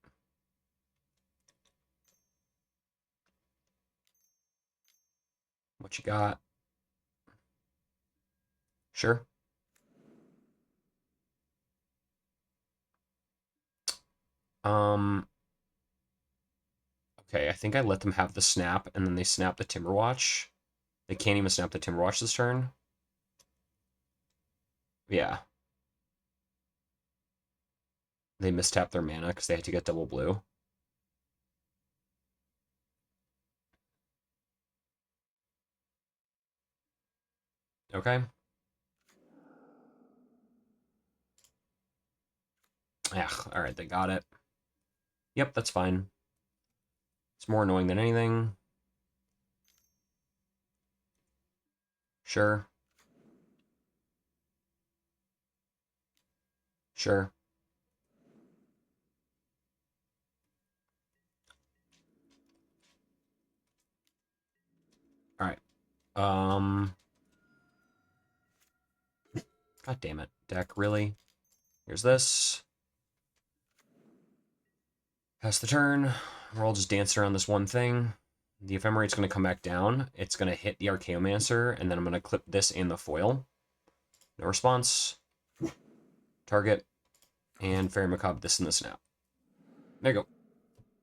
Speaker 1: What you got? Sure. Okay, I think I let them have the snap, and then they snap the Timberwatch. They can't even snap the Timberwatch this turn. Yeah. They mistap their mana because they had to get double blue. Okay. Ugh, alright, they got it. Yep, that's fine. It's more annoying than anything. Sure. Sure. All right. God damn it. Deck, really? Here's this. Pass the turn. We're all just dancing around this one thing. The Ephemerate's going to come back down. It's going to hit the Archaeomancer, and then I'm going to clip this and the foil. No response. Target. And Fairy Macabre, this and the snap. There you go.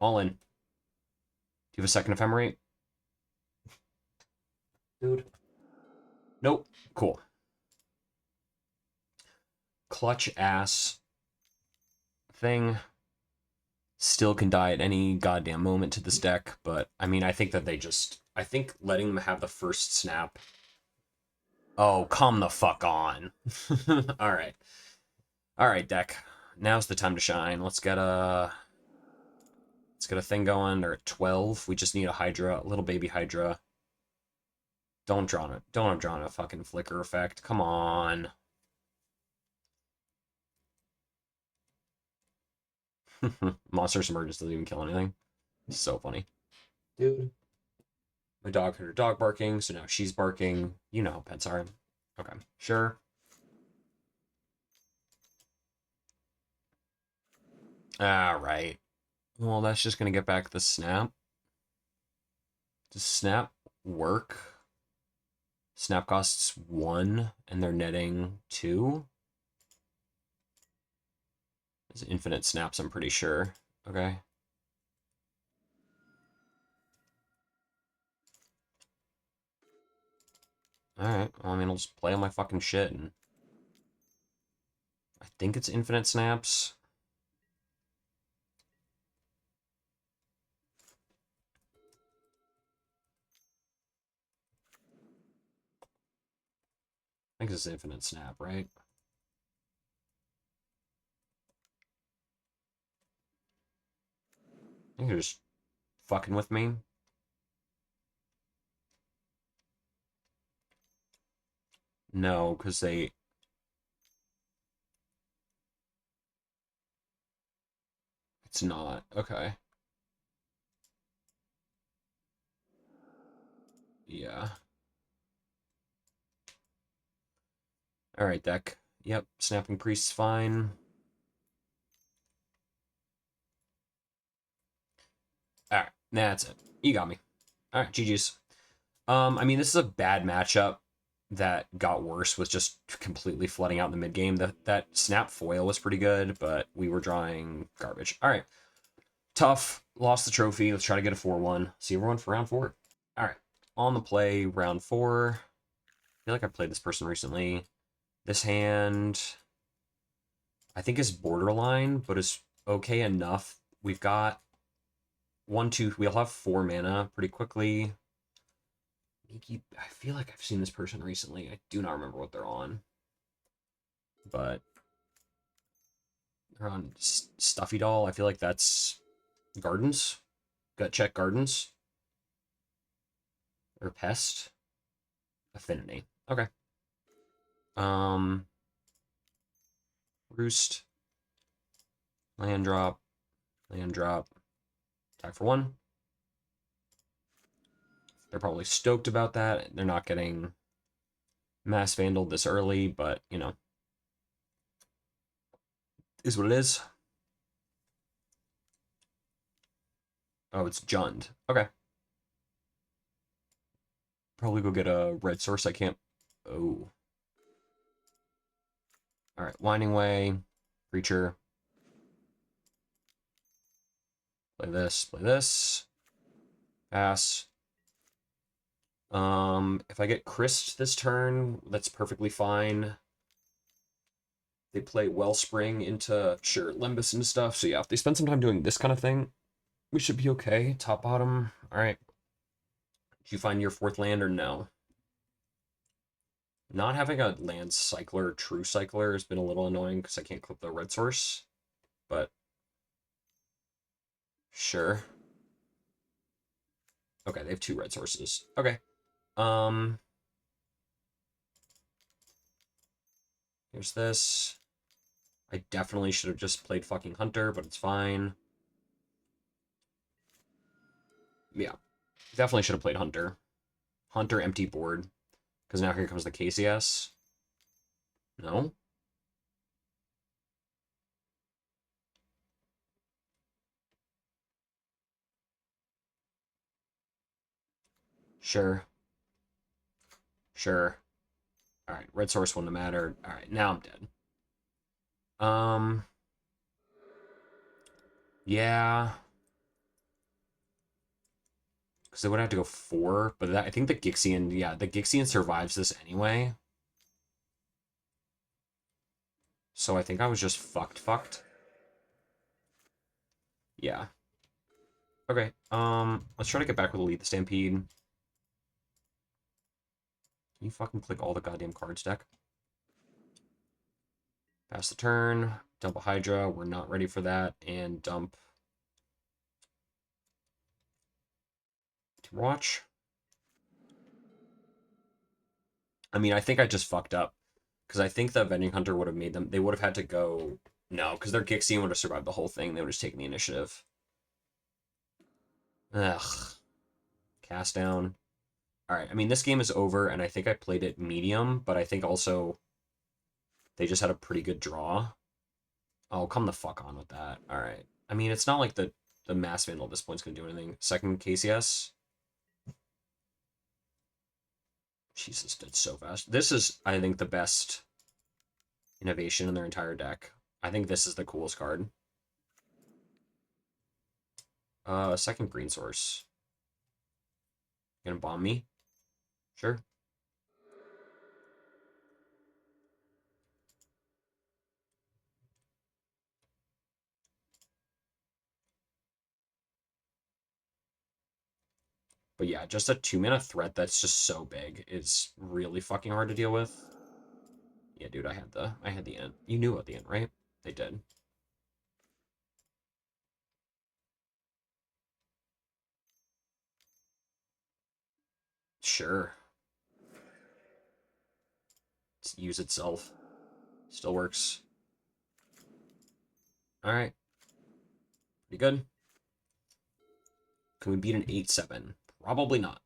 Speaker 1: All in. Do you have a second Ephemerate? Dude. Nope. Cool. Clutch ass thing. Still can die at any goddamn moment to this deck, but I mean, I think that they just... I think letting them have the first snap... Oh, come the fuck on. Alright. Alright, deck. Now's the time to shine. Let's get a thing going. They're at 12. We just need a Hydra, a little baby Hydra. Don't have drawn a fucking flicker effect. Come on. Monstrous Emergence doesn't even kill anything. So funny. Dude. My dog heard her dog barking, so now she's barking. You know how pets are. Okay, sure. Alright. Well, that's just gonna get back the snap. Does snap work? Snap costs 1, and they're netting 2? It's infinite snaps, I'm pretty sure. Okay. Alright, well, I mean, I'll just play on my fucking shit, and... I think it's infinite snaps. I think it's infinite snap, right? I think you're just fucking with me. No, because they... It's not. Okay. Yeah. Alright, deck. Yep, Snapping Priest's fine. Alright, that's it. You got me. Alright, GG's. I mean, this is a bad matchup that got worse with just completely flooding out in the mid game. That snap foil was pretty good, but we were drawing garbage. Alright. Tough. Lost the trophy. Let's try to get a 4-1. See everyone for round 4. Alright. On the play, round 4. I feel like I played this person recently. This hand, I think, is borderline, but is okay enough. We've got 1, 2, we'll have 4 mana pretty quickly. I feel like I've seen this person recently. I do not remember what they're on. But they're on Stuffy Doll. I feel like that's Gardens. Gut check Gardens. Or Pest. Affinity. Okay. Roost. Land drop. Land drop. Attack for 1. They're probably stoked about that. They're not getting Mass Vandal this early, but, you know, is what it is. Oh, it's Jund. Okay. Probably go get a red source. I can't... Oh. Alright, Winding Way. Creature. Play this. Play this. Pass. If I get Christ this turn, that's perfectly fine. They play Wellspring into, sure, Limbus and stuff. So yeah, if they spend some time doing this kind of thing, we should be okay. Top, bottom. Alright. Did you find your 4th land or no? Not having a land cycler, true cycler, has been a little annoying because I can't clip the red source. But Sure. Okay, they have 2 red sources. Okay. Um, here's this. I definitely should have just played fucking Hunter, but it's fine. Yeah, definitely should have played Hunter. Hunter empty board. Because now here comes the KCS. No? Sure. Sure. Alright, red source wouldn't have mattered. Alright, now I'm dead. Yeah. Because they would have to go 4, but that, I think the Gixian, yeah, the Gixian survives this anyway. So I think I was just fucked. Yeah. Okay, let's try to get back with the lead the Stampede. Can you fucking click all the goddamn cards, deck? Pass the turn, dump a Hydra, we're not ready for that, and dump Watch. I mean, I think I just fucked up. Because I think the Avenging Hunter would have made them, they would have had to go, no, because their Gixian would have survived the whole thing, they would have just taken the initiative. Ugh. Cast down. Alright, I mean, this game is over, and I think I played it medium, but I think also they just had a pretty good draw. Oh, come the fuck on with that. Alright. I mean, it's not like the Mass Vandal at this point is going to do anything. Second KCS. Jesus, did so fast. This is, I think, the best innovation in their entire deck. I think this is the coolest card. Second green source. You gonna bomb me? Sure. But yeah, just a 2-mana threat that's just so big is really fucking hard to deal with. Yeah, dude, I had the int. You knew about the int, right? They did. Sure. Use itself. Still works. Alright. Pretty good. Can we beat an 8-7? Probably not.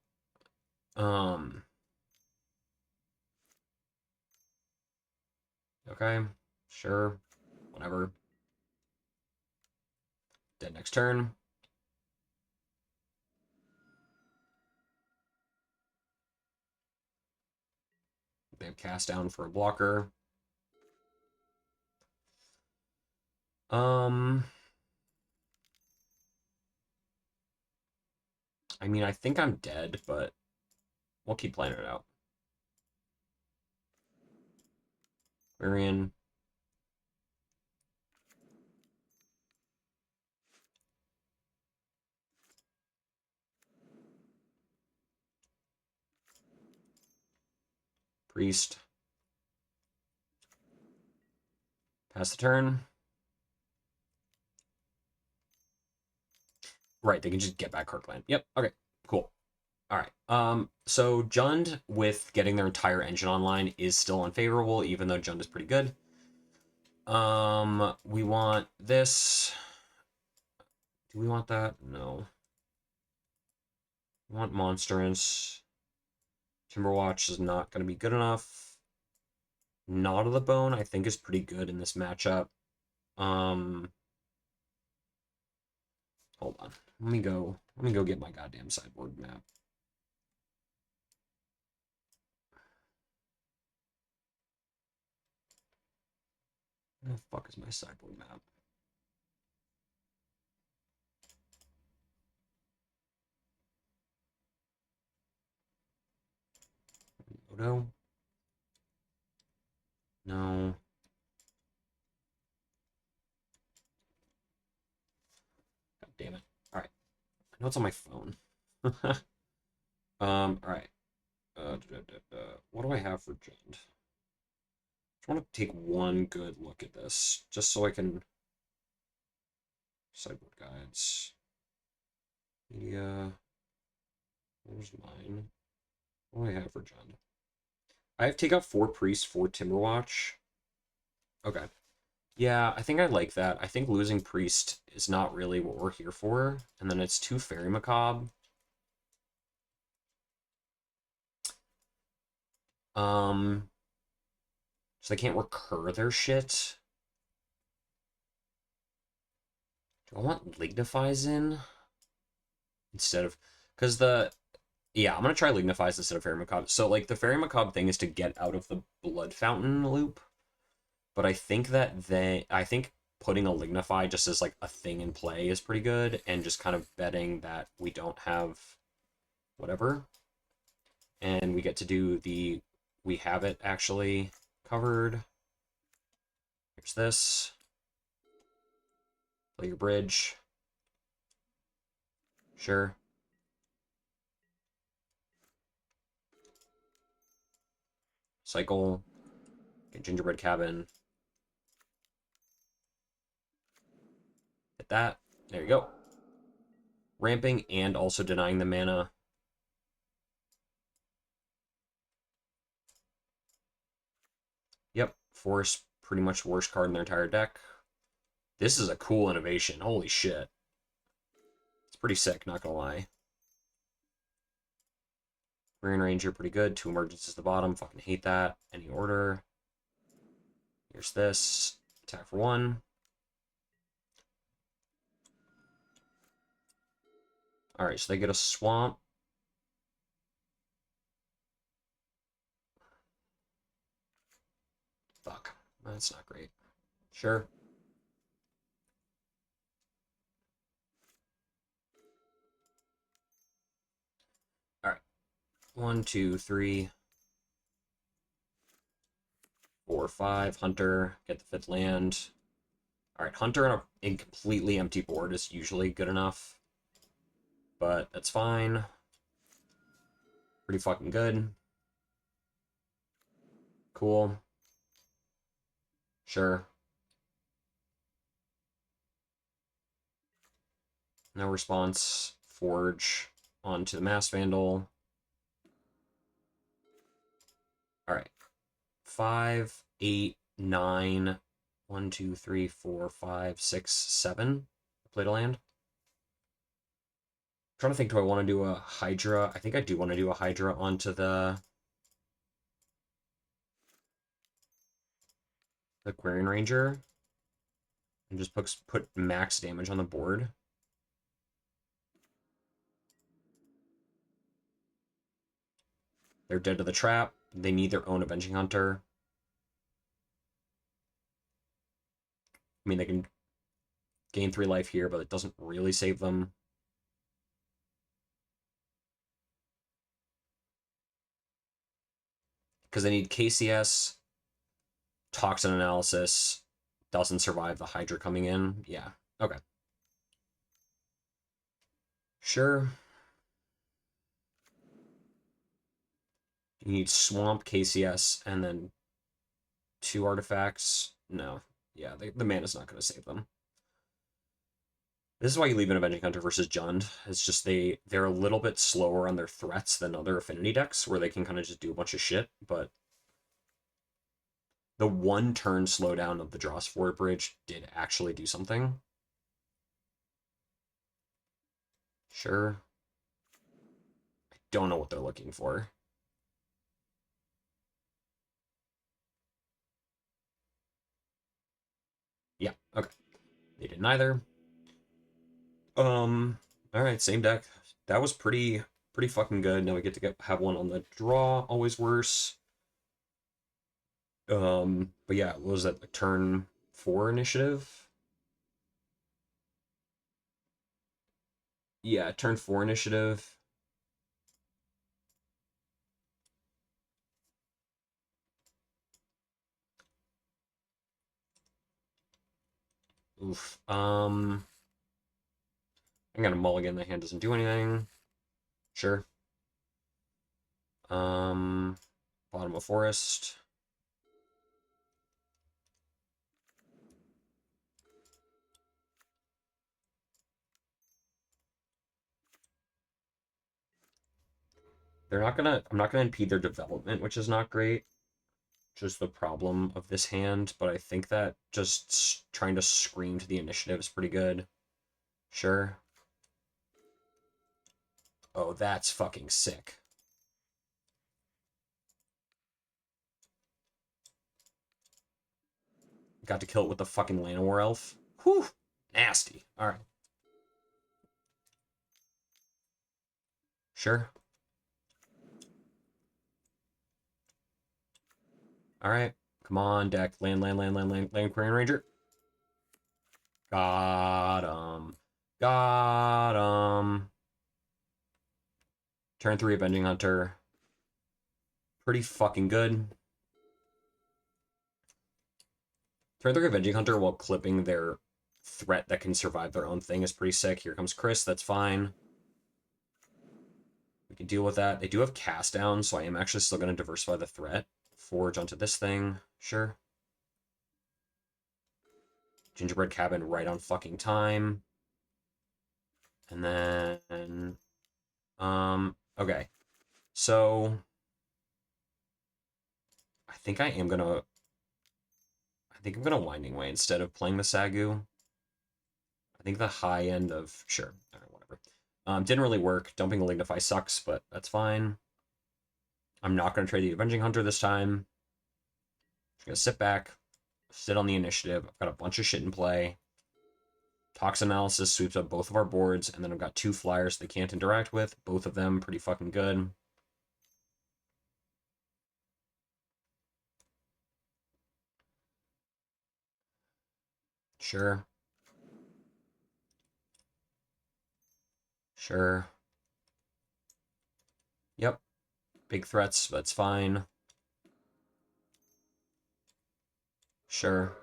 Speaker 1: Okay. Sure. Whatever. Dead next turn. They have cast down for a blocker. Um, I mean, I think I'm dead, but we'll keep playing it out. Marion. Priest. Pass the turn. Right, they can just get back Kirkland. Yep, okay, cool. All right. So Jund with getting their entire engine online is still unfavorable, even though Jund is pretty good. We want this. Do we want that? No. We want Monstrance. Timberwatch is not going to be good enough. Knot of the Bone, I think, is pretty good in this matchup. Hold on. Let me go get my goddamn sideboard map. Where the fuck is my sideboard map? Odo? No. God damn it. All right. I know it's on my phone. All right. What do I have for Jund? I want to take one good look at this, just so I can sideboard guides. Media. Where's mine? What do I have for John? I have take out 4 priests, 4 Timberwatch. Okay. Yeah, I think I like that. I think losing priest is not really what we're here for. And then it's 2 Fairy Macabre. So they can't recur their shit. Do I want Lignifies in? Instead of... Because the... Yeah, I'm going to try Lignifies instead of Fairy Macabre. So, like, the Fairy Macabre thing is to get out of the Blood Fountain loop. But I think that I think putting a Lignify just as, like, a thing in play is pretty good. And just kind of betting that we don't have... whatever. And we get to do the... We have it, actually, covered. Here's this. Play your bridge. Sure. Cycle. Get Gingerbread Cabin. Hit that. There you go. Ramping and also denying the mana. Yep. Force, pretty much worst card in their entire deck. This is a cool innovation. Holy shit. It's pretty sick, not gonna lie. Green Ranger, pretty good. 2 emergencies at the bottom. Fucking hate that. Any order. Here's this. Attack for 1. Alright, so they get a swamp. Fuck. That's not great. Sure. Alright. 1, 2, 3, 4, 5. Hunter. Get the 5th land. Alright, Hunter on a completely empty board is usually good enough. But that's fine. Pretty fucking good. Cool. Sure. No response. Forge onto the Mass Vandal. Alright. 5, 8, 9. 1, 2, 3, 4, 5, 6, 7. Played a land. I'm trying to think, do I want to do a Hydra? I think I do want to do a Hydra onto the Aquarian Ranger. And just put max damage on the board. They're dead to the trap. They need their own Avenging Hunter. I mean, they can gain 3 life here, but it doesn't really save them. Because they need KCS, Toxin Analysis, doesn't survive the Hydra coming in. Yeah, okay. Sure. You need Swamp, KCS, and then 2 artifacts. No. Yeah, the mana's not going to save them. This is why you leave an Avenging Hunter versus Jund. It's just they're a little bit slower on their threats than other affinity decks, where they can kind of just do a bunch of shit, but the 1 turn slowdown of the Dross Forward Bridge did actually do something. Sure. I don't know what they're looking for. Yeah, okay. They didn't either. Alright, same deck. That was pretty fucking good. Now we get to have one on the draw, always worse. But yeah, what was that, like turn 4 initiative? Yeah, turn 4 initiative. Oof. I'm gonna mulligan. The hand doesn't do anything. Sure. Bottom of forest. I'm not gonna impede their development, which is not great. Just the problem of this hand, but I think that just trying to scream to the initiative is pretty good. Sure. Oh, that's fucking sick. Got to kill it with the fucking Llanowar Elf. Whew! Nasty. Alright. Sure. Alright. Come on, deck. Land, Quarian Ranger. Got him. Got him. Turn 3 Avenging Hunter. Pretty fucking good. Turn 3 Avenging Hunter while clipping their threat that can survive their own thing is pretty sick. Here comes Chris. That's fine. We can deal with that. They do have cast down, so I am actually still going to diversify the threat. Forge onto this thing. Sure. Gingerbread Cabin right on fucking time. And then... okay. So... I think I'm gonna Winding Way instead of playing the Sagu. I think the high end of... Sure. Alright, whatever. Didn't really work. Dumping the Lignify sucks, but that's fine. I'm not going to trade the Avenging Hunter this time. Just going to sit back, sit on the initiative. I've got a bunch of shit in play. Toxin Analysis sweeps up both of our boards, and then I've got 2 flyers they can't interact with. Both of them pretty fucking good. Sure. Sure. Yep. Big threats, that's fine. Sure.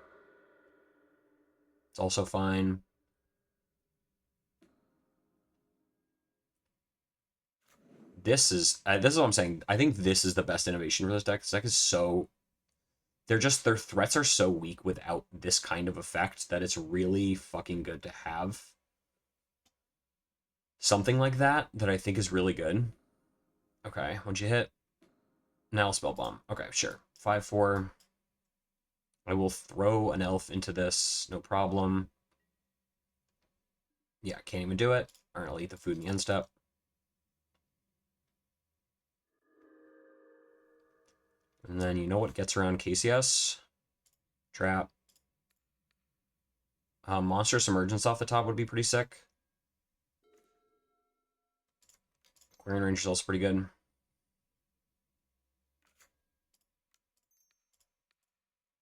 Speaker 1: It's also fine. This is what I'm saying. I think this is the best innovation for this deck. This deck is so... their threats are so weak without this kind of effect that it's really fucking good to have something like that I think is really good. Okay, what'd you hit? Now spell bomb. Okay, sure. 5/4. I will throw an elf into this, no problem. Yeah, can't even do it. Alright, I'll eat the food in the end step. And then you know what gets around KCS? Trap. Monstrous Emergence off the top would be pretty sick. Quarian Range is also pretty good.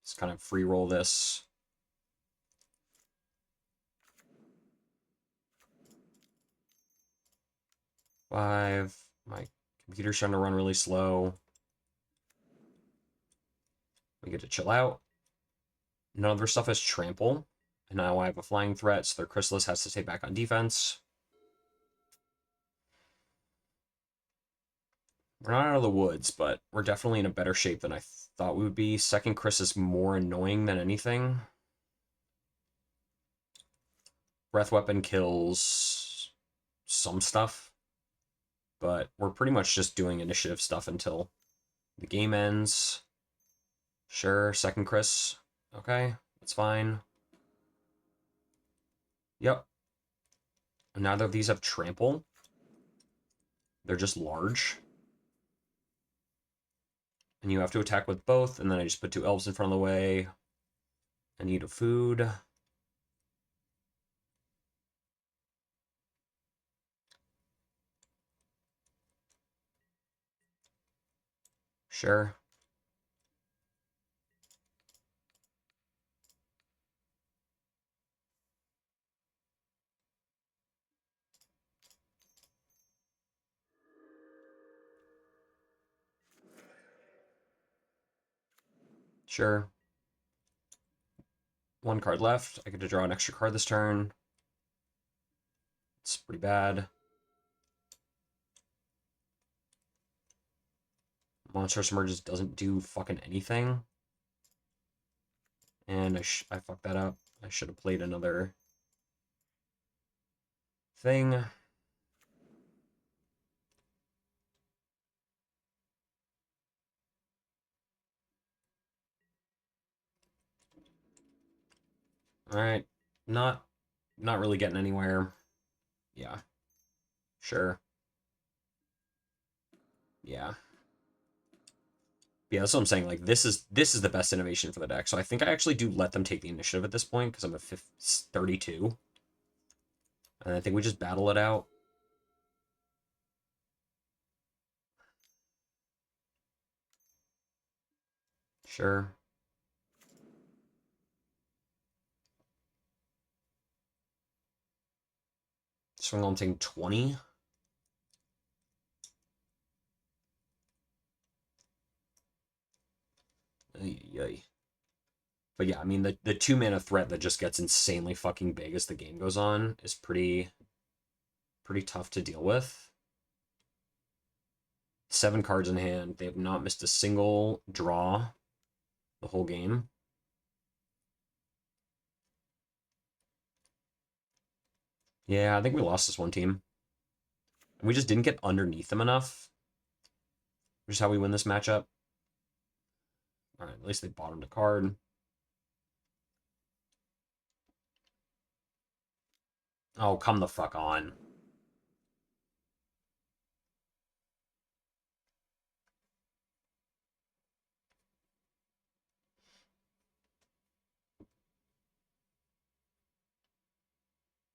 Speaker 1: Just kind of free roll this. Five. My computer's trying to run really slow. We get to chill out. None of their stuff has trample. And now I have a flying threat, so their Chrysalis has to stay back on defense. We're not out of the woods, but we're definitely in a better shape than I thought we would be. Second Chris is more annoying than anything. Breath Weapon kills some stuff, but we're pretty much just doing initiative stuff until the game ends. Sure, second Chris. Okay, that's fine. Yep. Neither of these have trample. They're just large. And you have to attack with both, and then I just put 2 elves in front of the way. I need a food. Sure. Sure. 1 card left. I get to draw an extra card this turn. It's pretty bad. Monstrous Emergence doesn't do fucking anything. And I fucked that up. I should have played another thing. Alright. Not really getting anywhere. Yeah. Sure. Yeah. Yeah, that's what I'm saying. Like this is the best innovation for the deck. So I think I actually do let them take the initiative at this point because I'm at 32. And I think we just battle it out. Sure. Swing I'm taking 20. Yay. But yeah, I mean the 2 mana threat that just gets insanely fucking big as the game goes on is pretty tough to deal with. 7 cards in hand. They have not missed a single draw the whole game. Yeah, I think we lost this one team. We just didn't get underneath them enough. Which is how we win this matchup. Alright, at least they bottomed a card. Oh, come the fuck on.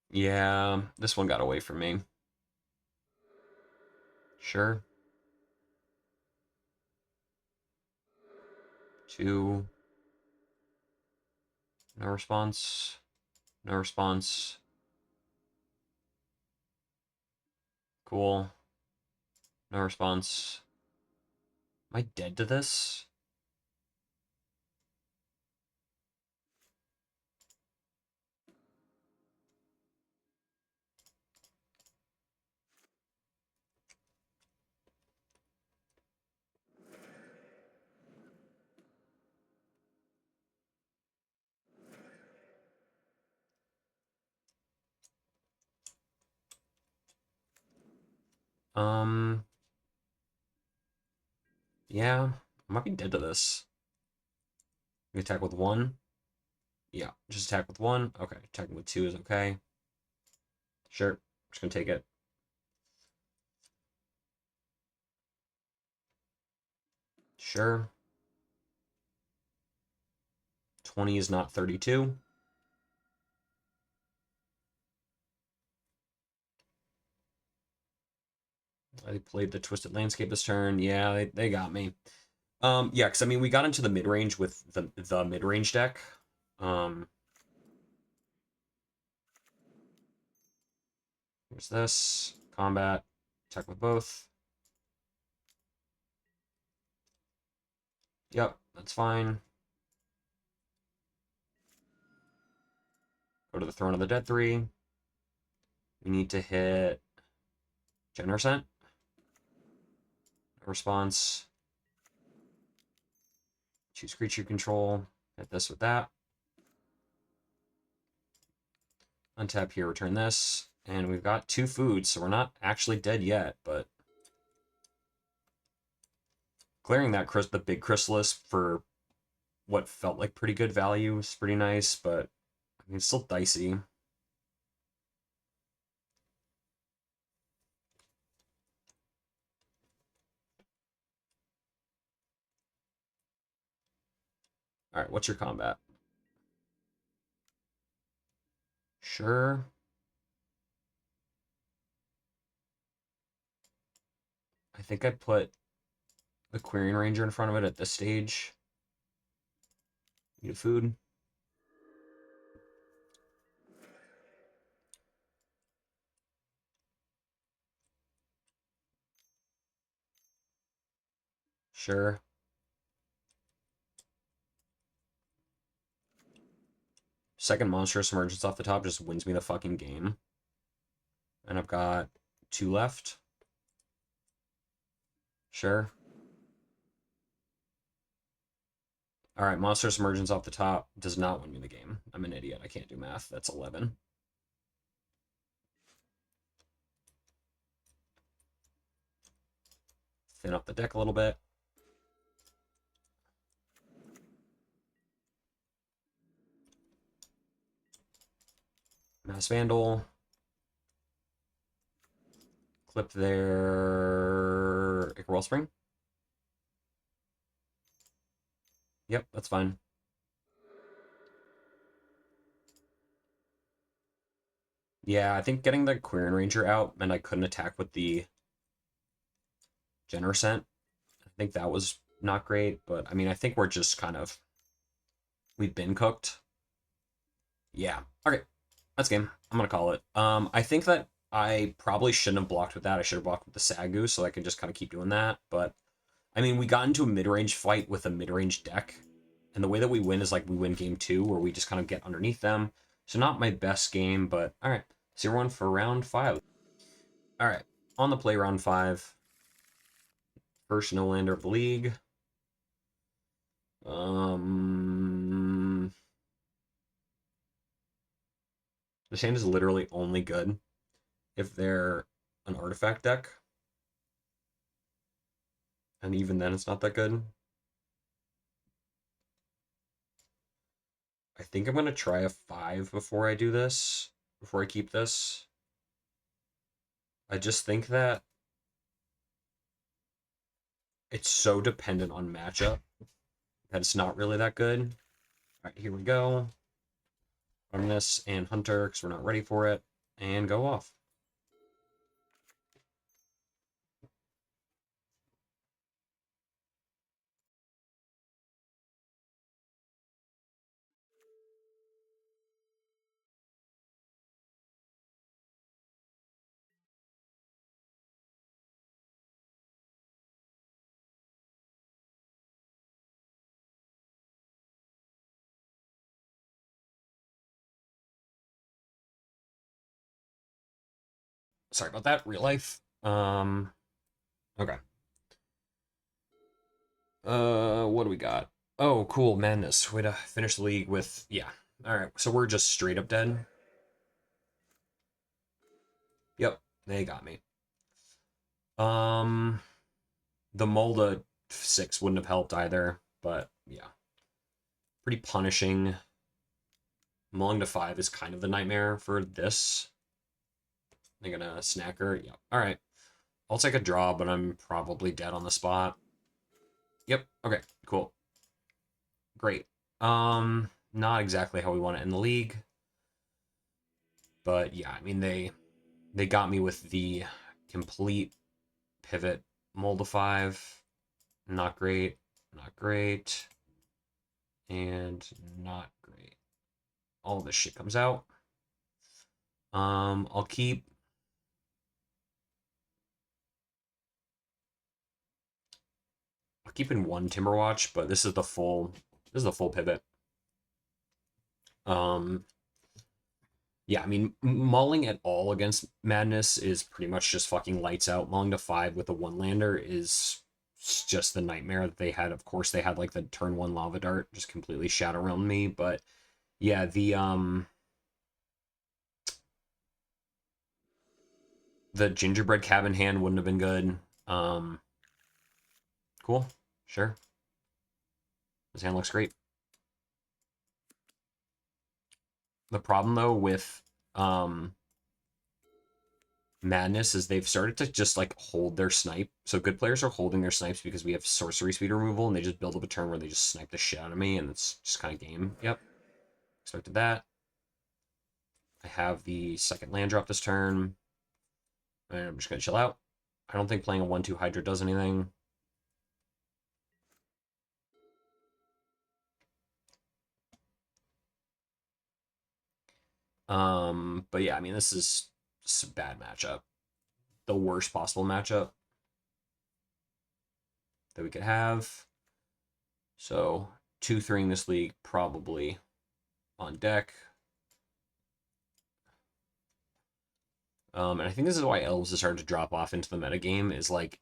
Speaker 1: Yeah, this one got away from me. Sure. 2. No response. No response. Cool. No response. Am I dead to this? Um, yeah, I might be dead to this. We attack with 1. Yeah, just attack with 1. Okay, attacking with 2 is okay. Sure, just gonna take it. Sure. 20 is not 32. I played the Twisted Landscape this turn. Yeah, they got me. Yeah, because I mean we got into the mid range with the mid range deck. Here's this combat. Attack with both. Yep, that's fine. Go to the Throne of the Dead 3. We need to hit Genersent. Response. Choose creature control. Hit this with that. Untap here, return this. And we've got 2 foods, so we're not actually dead yet, but clearing that the big Chrysalis for what felt like pretty good value is pretty nice, but I mean, it's still dicey. All right, what's your combat? Sure. I think I put the Quirion Ranger in front of it at this stage. Need food. Sure. Second Monstrous Emergence off the top just wins me the fucking game. And I've got 2 left. Sure. All right, Monstrous Emergence off the top does not win me the game. I'm an idiot. I can't do math. That's 11. Thin up the deck a little bit. Mass Vandal. Clip their Ichor Wellspring. Yep, that's fine. Yeah, I think getting the Quirion Ranger out meant I couldn't attack with the Generosent. I think that was not great, but I mean, I think we're just kind of... We've been cooked. Yeah. Okay. That's game. I'm gonna call it. I think that I probably shouldn't have blocked with that. I should have blocked with the Sagu, so I can just kind of keep doing that. But, I mean, we got into a mid-range fight with a mid-range deck, and the way that we win is like we win game 2, where we just kind of get underneath them. So not my best game, but alright. See everyone for round 5. Alright. On the play round 5. First no-lander of the league. This hand is literally only good if they're an artifact deck. And even then, it's not that good. I think I'm going to try a 5 before I do this. Before I keep this. I just think that it's so dependent on matchup that it's not really that good. All right, here we go. Run this and Hunter because we're not ready for it. And go off. Sorry about that, real life. Okay. What do we got? Oh, cool, Madness. Way to finish the league with, yeah. Alright, so we're just straight up dead. Yep, they got me. The Molda 6 wouldn't have helped either, but yeah. Pretty punishing. Mulling to 5 is kind of the nightmare for this. They're gonna snacker. Yep. Alright. I'll take a draw, but I'm probably dead on the spot. Yep. Okay, cool. Great. Not exactly how we want to end the league. But yeah, I mean they got me with the complete pivot mold of 5. Not great. Not great. And not great. All this shit comes out. I'll keep in one Timberwatch, but this is the full pivot. Yeah, I mean, mulling at all against Madness is pretty much just fucking lights out. Mulling to 5 with a one-lander is just the nightmare that they had. Of course, they had like the turn 1 Lava Dart just completely shadow realm me, but yeah, the Gingerbread Cabin hand wouldn't have been good. Cool, sure. This hand looks great. The problem though with Madness is they've started to just like hold their snipe. So good players are holding their snipes because we have sorcery speed removal, and they just build up a turn where they just snipe the shit out of me, and it's just kind of game. Yep, expected that. I have the second land drop this turn, and I'm just gonna chill out. I don't think playing a 1/2 Hydra does anything. But yeah, I mean, this is just a bad matchup. The worst possible matchup that we could have. So 2-3ing this league probably on deck. And I think this is why Elves is starting to drop off into the metagame, is like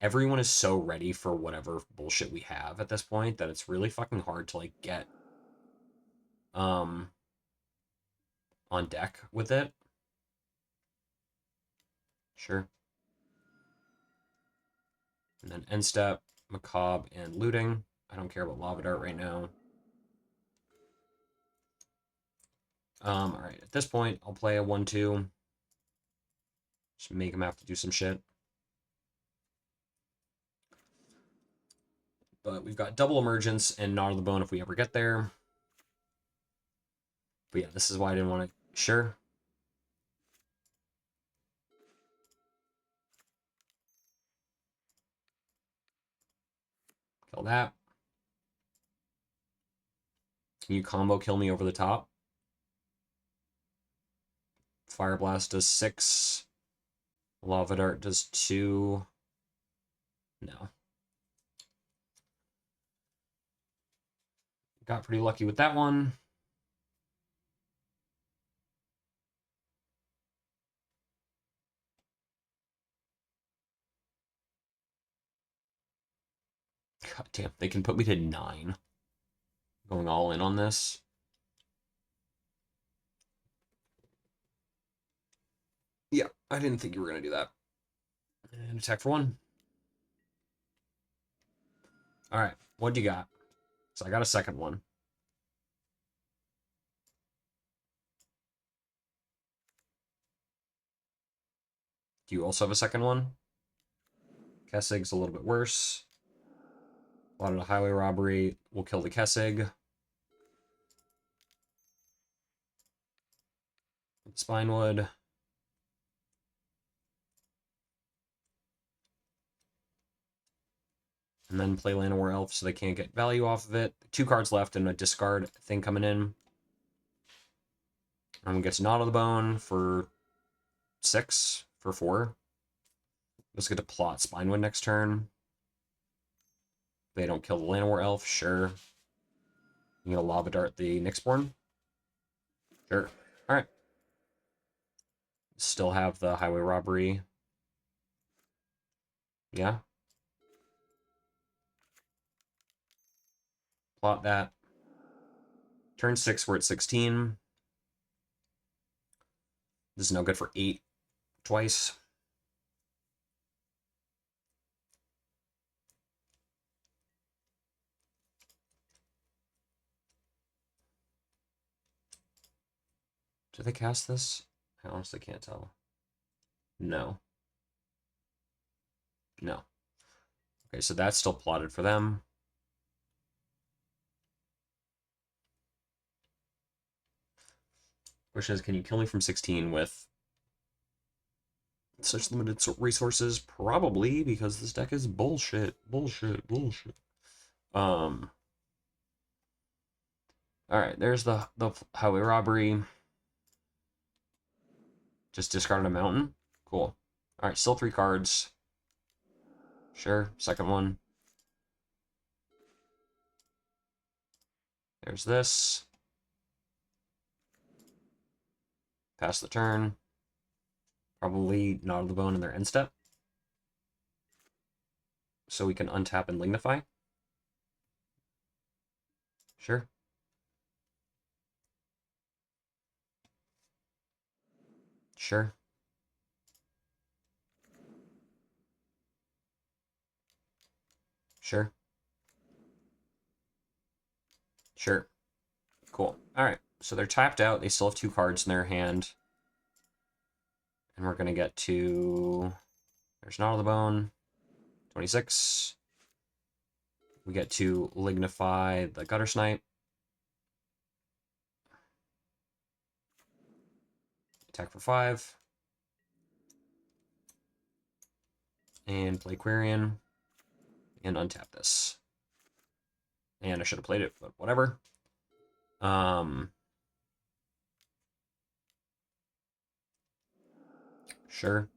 Speaker 1: everyone is so ready for whatever bullshit we have at this point that it's really fucking hard to like get on deck with it. Sure. And then end step, Macabre, and looting. I don't care about Lava Dart right now. All right, at this point, I'll play a 1-2. Just make him have to do some shit. But we've got double emergence and Gnaw to the Bone if we ever get there. But yeah, this is why I didn't want to... Sure. Kill that. Can you combo kill me over the top? Fire Blast does 6. Lava Dart does 2. No. Got pretty lucky with that one. God damn, they can put me to 9. Going all in on this. Yeah, I didn't think you were going to do that. And attack for 1. All right, what do you got? So I got a second one. Do you also have a second one? Kessig's a little bit worse. A lot of the highway robbery will kill the Kessig. Spinewood. And then play Land of War Elf so they can't get value off of it. 2 cards left and a discard thing coming in. I'm gonna get Gnaw to the Bone for 6 for 4. Let's get to plot Spinewood next turn. They don't kill the Land of War Elf, sure. You gonna Lava Dart the Nyxborn? Sure. Alright. Still have the highway robbery. Yeah. Plot that. Turn 6, we're at 16. This is no good for 8 twice. Do they cast this? I honestly can't tell. No. No. Okay, so that's still plotted for them. Question is, can you kill me from 16 with such limited resources? Probably, because this deck is bullshit. Bullshit. Bullshit. Alright, there's the highway robbery. Just discarded a mountain. Cool. Alright, still 3 cards. Sure, second one. There's this. Pass the turn. Probably Gnaw to the Bone in their end step. So we can untap and Lignify. Sure. Sure. Sure. Sure. Cool. Alright, so they're tapped out. They still have 2 cards in their hand. And we're going to get to... There's Gnaw to the Bone. 26. We get to Lignify the Gutter Snipe. Attack for 5. And play Quirion. And untap this. And I should have played it, but whatever. Sure.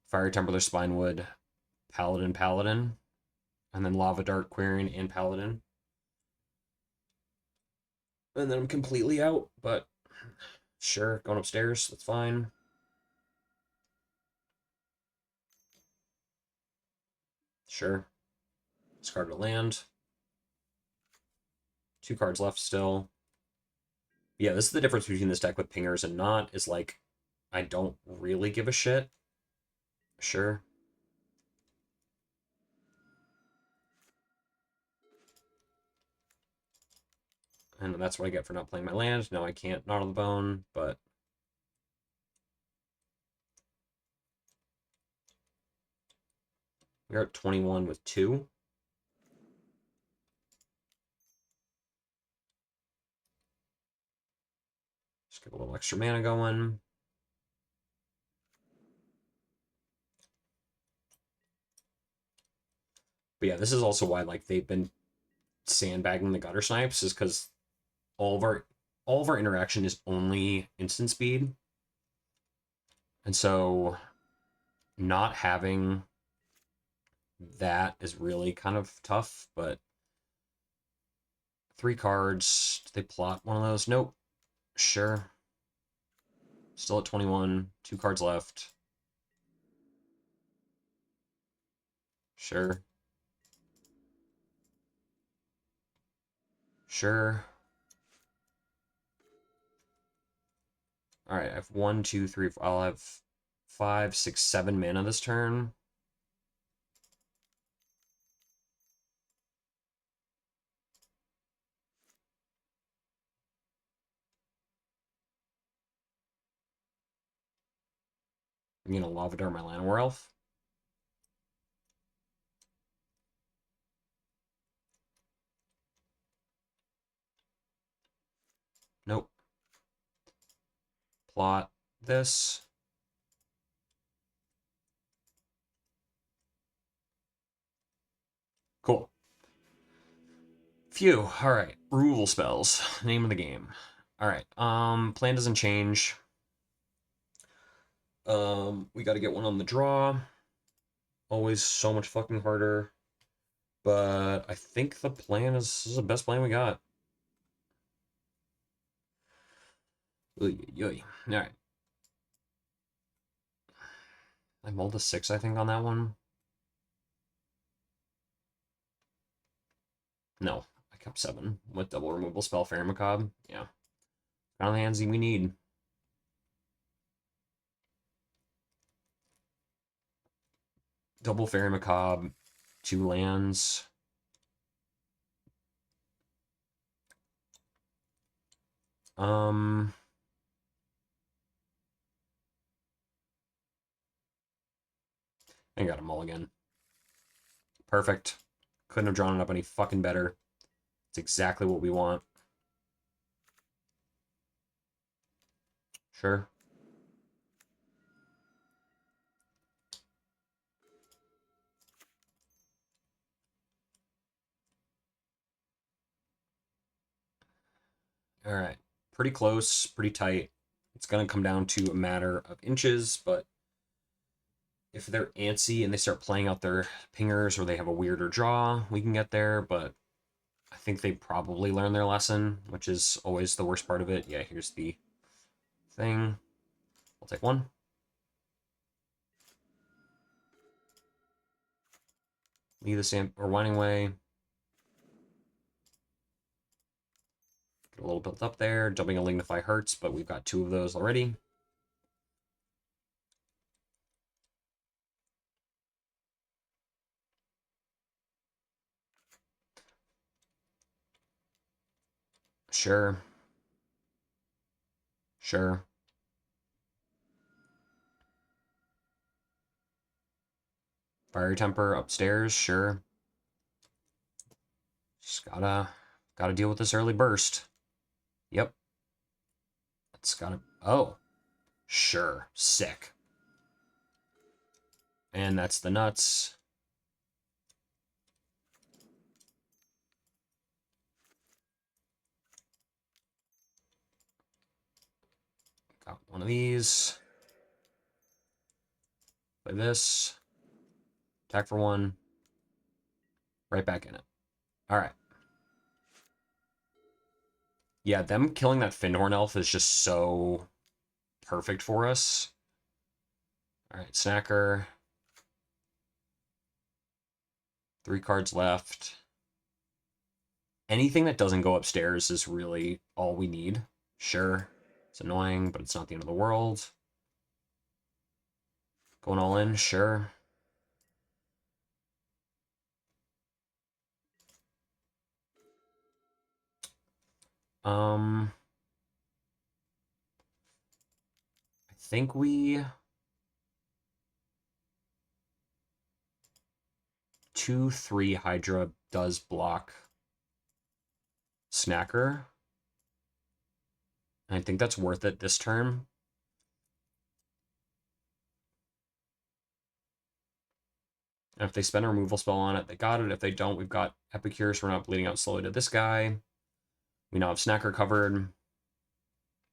Speaker 1: Fire Templar Spinewood, Paladin, and then Lava Dart, Quirion, and Paladin. And then I'm completely out, but sure, going upstairs, that's fine. Sure. Discard a land. 2 cards left still. Yeah, this is the difference between this deck with pingers and not, is like, I don't really give a shit. Sure. And that's what I get for not playing my land. Now I can't Knot of the Bone, but we're at 21 with 2. Just get a little extra mana going. But yeah, this is also why like they've been sandbagging the gutter snipes, is because all of our interaction is only instant speed. And so not having that is really kind of tough, but 3 cards. Do they plot one of those? Nope. Sure. Still at 21. 2 cards left. Sure. Sure. Alright, I have 1, 2, 3, 4. I'll have 5, 6, 7 mana this turn. I'm gonna Lavadar my Llanowar Elf. Nope. Plot this. Cool. Phew. Alright. Removal spells. Name of the game. Alright. Plan doesn't change. We gotta get one on the draw. Always so much fucking harder. But I think the plan is the best plan we got. Alright. I mulled a 6, I think, on that one. No, I kept 7 with double removal spell, Fairy Macabre. Yeah. Kind of the handsy we need. Double Fairy Macabre, 2 lands. I got a mulligan. Perfect. Couldn't have drawn it up any fucking better. It's exactly what we want. Sure. All right. Pretty close, pretty tight. It's going to come down to a matter of inches, but if they're antsy and they start playing out their pingers or they have a weirder draw, we can get there, but I think they probably learned their lesson, which is always the worst part of it. Yeah, here's the thing. I'll take 1. Leave the stamp or Winding Way. Get a little built up there. Jumping a Lignify hurts, but we've got 2 of those already. Sure. Sure. Fiery Temper upstairs, sure. Just gotta deal with this early burst. Yep. It's gotta. Oh, sure. Sick. And that's the nuts. Got one of these. Play this. Attack for 1. Right back in it. All right. Yeah, them killing that Findhorn Elf is just so perfect for us. All right, Snacker. 3 cards left. Anything that doesn't go upstairs is really all we need. Sure, it's annoying, but it's not the end of the world. Going all in, sure. I think we 2/3 Hydra does block Snacker. I think that's worth it this turn. And if they spend a removal spell on it, they got it. If they don't, we've got Epicure, so we're not bleeding out slowly to this guy. We now have Snacker covered.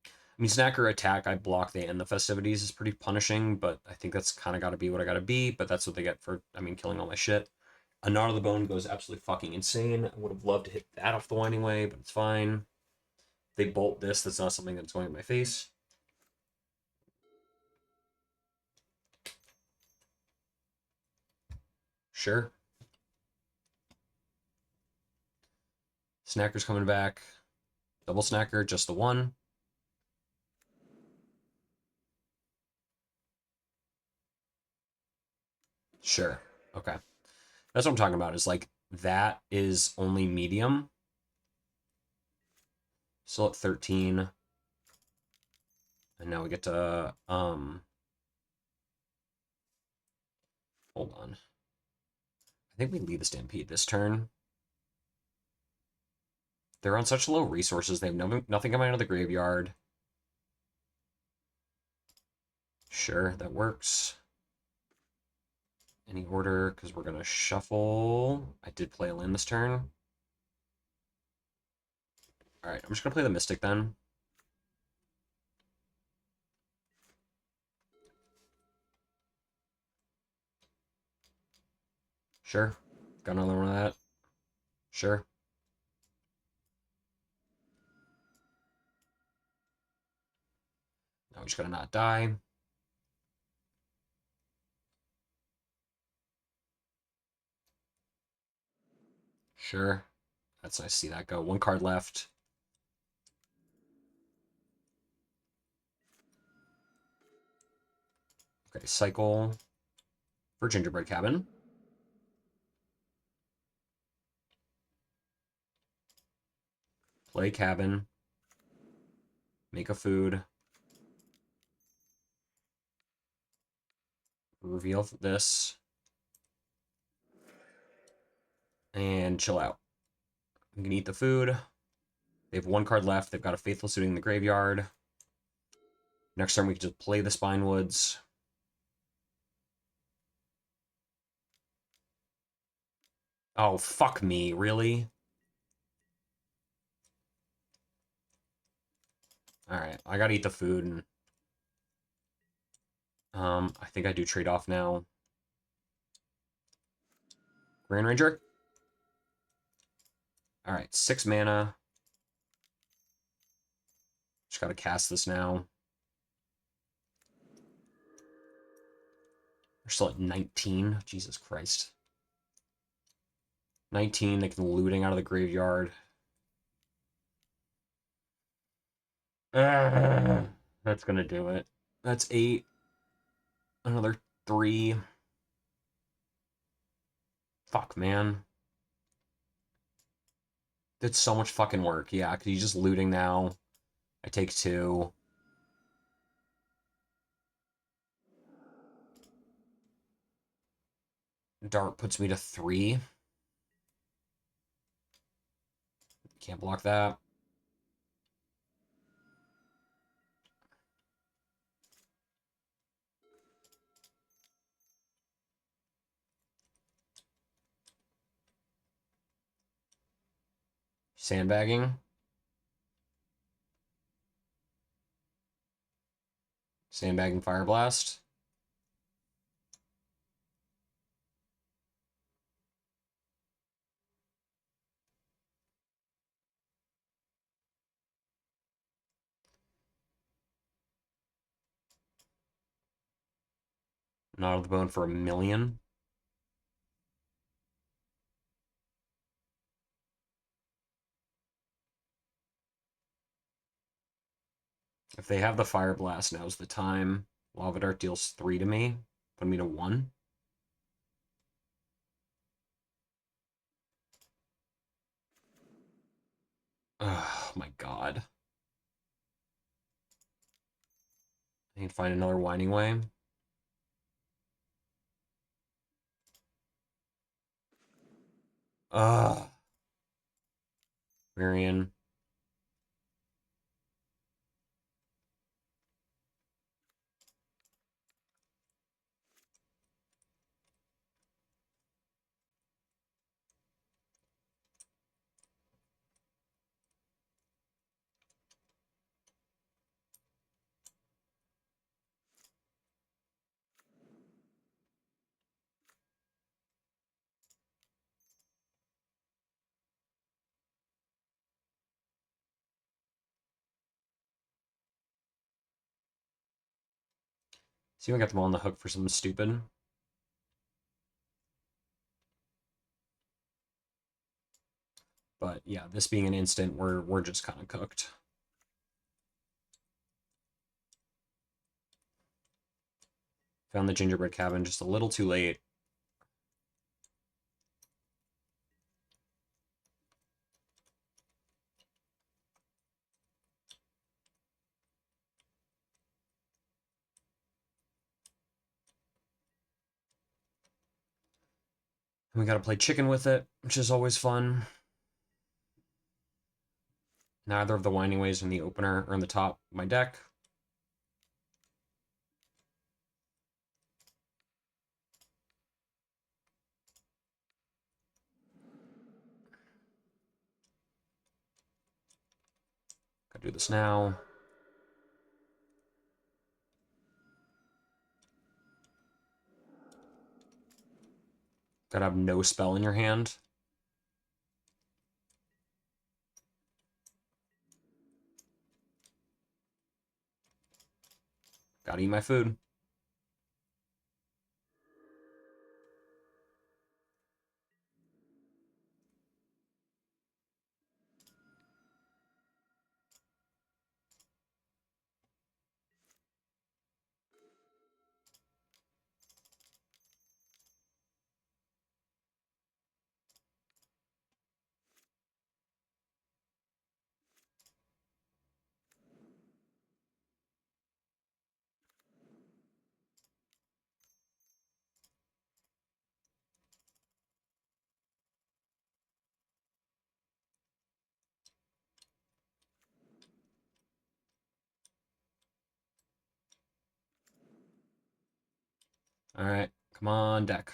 Speaker 1: I mean, Snacker attack, I block, they end the festivities is pretty punishing, but I think that's kind of got to be what I got to be, but that's what they get for, I mean, killing all my shit. A Knot of the Bone goes absolutely fucking insane. I would have loved to hit that off the Winding Way, but it's fine. If they bolt this, that's not something that's going in my face. Sure. Snacker's coming back. Double Snacker, just the one. Sure. Okay. That's what I'm talking about, is like, that is only medium. Still at 13. And now we get to, hold on. I think we leave the Stampede this turn. They're on such low resources. They have nothing coming out of the graveyard. Sure, that works. Any order, because we're going to shuffle. I did play a land this turn. Alright, I'm just going to play the Mystic then. Sure. Got another one of that. Sure. Now we just got to not die. Sure. That's nice to see that go. One card left. Okay, cycle for Gingerbread Cabin. Play Cabin. Make a food. Reveal this. And chill out. I'm gonna eat the food. They have one card left. They've got a Faithful Suiting in the graveyard. Next turn, we can just play the Spinewoods. Oh, fuck me, really? Alright, I gotta eat the food. And, I think I do trade off now. Grand Ranger? Alright, 6 mana. Just gotta cast this now. We're still at 19. Jesus Christ. 19, they can looting out of the graveyard. That's gonna do it. That's 8. Another 3. Fuck, man. Did so much fucking work. Yeah, because he's just looting now. I take 2. Dart puts me to 3. Can't block that. Sandbagging. Sandbagging Fire Blast. Knot of the Bone for 1,000,000. If they have the Fire Blast, now's the time. Lava Dart deals 3 to me. Put me to 1. Oh my god. I need to find another winding way. Ugh. Marion. See if I got them all on the hook for something stupid. But yeah, this being an instant, we're just kind of cooked. Found the gingerbread cabin just a little too late. And we got to play chicken with it, which is always fun. Neither of the winding ways in the opener or in the top of my deck. Gotta do this now. Gotta have no spell in your hand. Gotta eat my food. All right, come on, deck.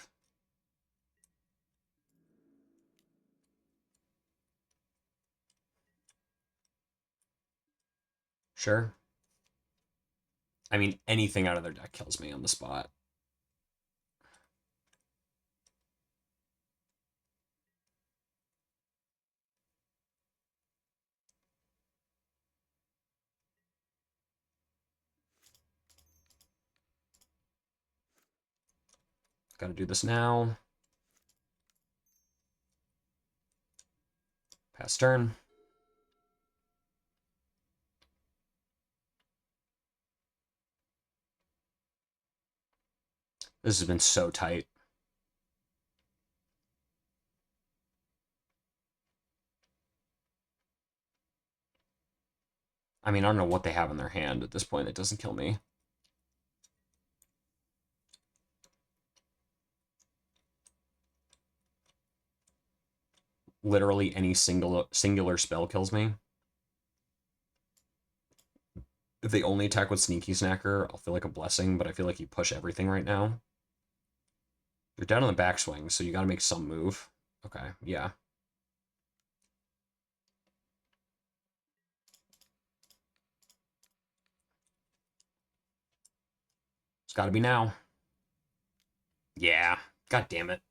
Speaker 1: Sure. I mean, anything out of their deck kills me on the spot. Gotta do this now. Pass turn. This has been so tight. I mean, I don't know what they have in their hand at this point that doesn't kill me. Literally any singular spell kills me. If they only attack with Sneaky Snacker, I'll feel like a blessing, but I feel like you push everything right now. You're down on the backswing, so you gotta make some move. Okay, yeah. It's gotta be now. Yeah. God damn it.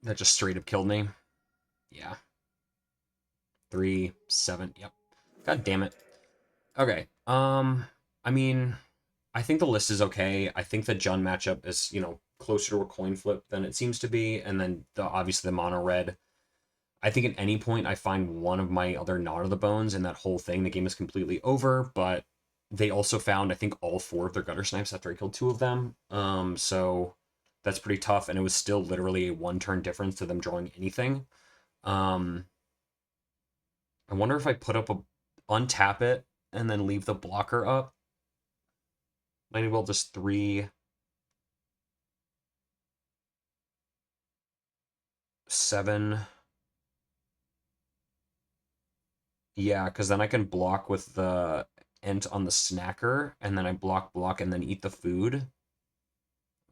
Speaker 1: That just straight up killed me. Yeah. 3, 7, yep. God damn it. Okay. I mean, I think the list is okay. I think the Jun matchup is, closer to a coin flip than it seems to be, and then obviously the mono red. I think at any point I find one of my other Not of the Bones in that whole thing, the game is completely over, but they also found, I think, all 4 of their gutter snipes after I killed 2 of them. So that's pretty tough, and it was still literally a 1-turn difference to them drawing anything. Um, I wonder if I put up a untap it and then leave the blocker up. Might as well just 3, 7. Yeah, because then I can block with the ent on the snacker, and then I block, and then eat the food.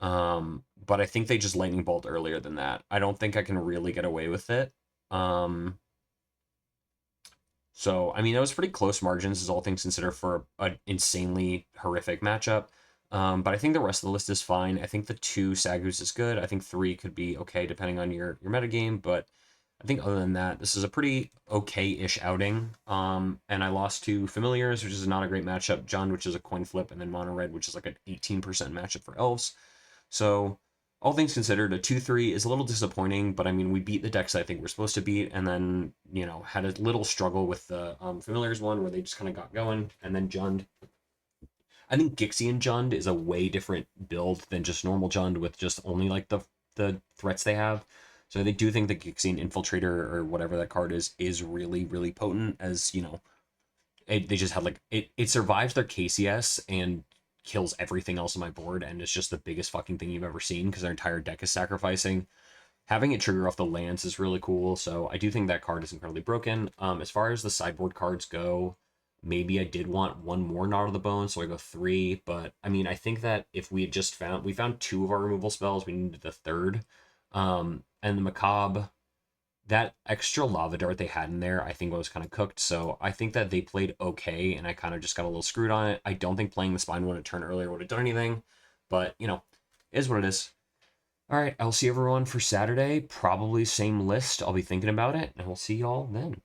Speaker 1: But I think they just lightning bolt earlier than that. I don't think I can really get away with it. Um, so I mean that was pretty close margins, as all things considered, for an insanely horrific matchup. But I think the rest of the list is fine. I think the 2 Sagus is good. I think 3 could be okay depending on your metagame, but I think other than that, this is a pretty okay-ish outing. And I lost to Familiars, which is not a great matchup. Jund, which is a coin flip, and then Mono Red, which is like an 18% matchup for Elves. So, all things considered, a 2-3 is a little disappointing, but I mean, we beat the decks I think we're supposed to beat, and then, had a little struggle with the Familiars one where they just kind of got going, and then Jund. I think Gixian Jund is a way different build than just normal Jund with just only like the threats they have. So they do think the Gixian Infiltrator or whatever that card is really, really potent, as they just had like it survives their KCS and kills everything else on my board, and it's just the biggest fucking thing you've ever seen because their entire deck is sacrificing. Having it trigger off the lance is really cool, so I do think that card is incredibly broken. As far as the sideboard cards go, maybe I did want one more Gnaw to the Bone, so I go 3, but I mean, I think that if we had just we found 2 of our removal spells, we needed the third. And the Macabre, that extra Lava Dart they had in there, I think was kind of cooked, so I think that they played okay, and I kind of just got a little screwed on it. I don't think playing the Spine one a turn earlier would have done anything, but, it is what it is. All right, I'll see everyone for Saturday. Probably same list. I'll be thinking about it, and we'll see y'all then.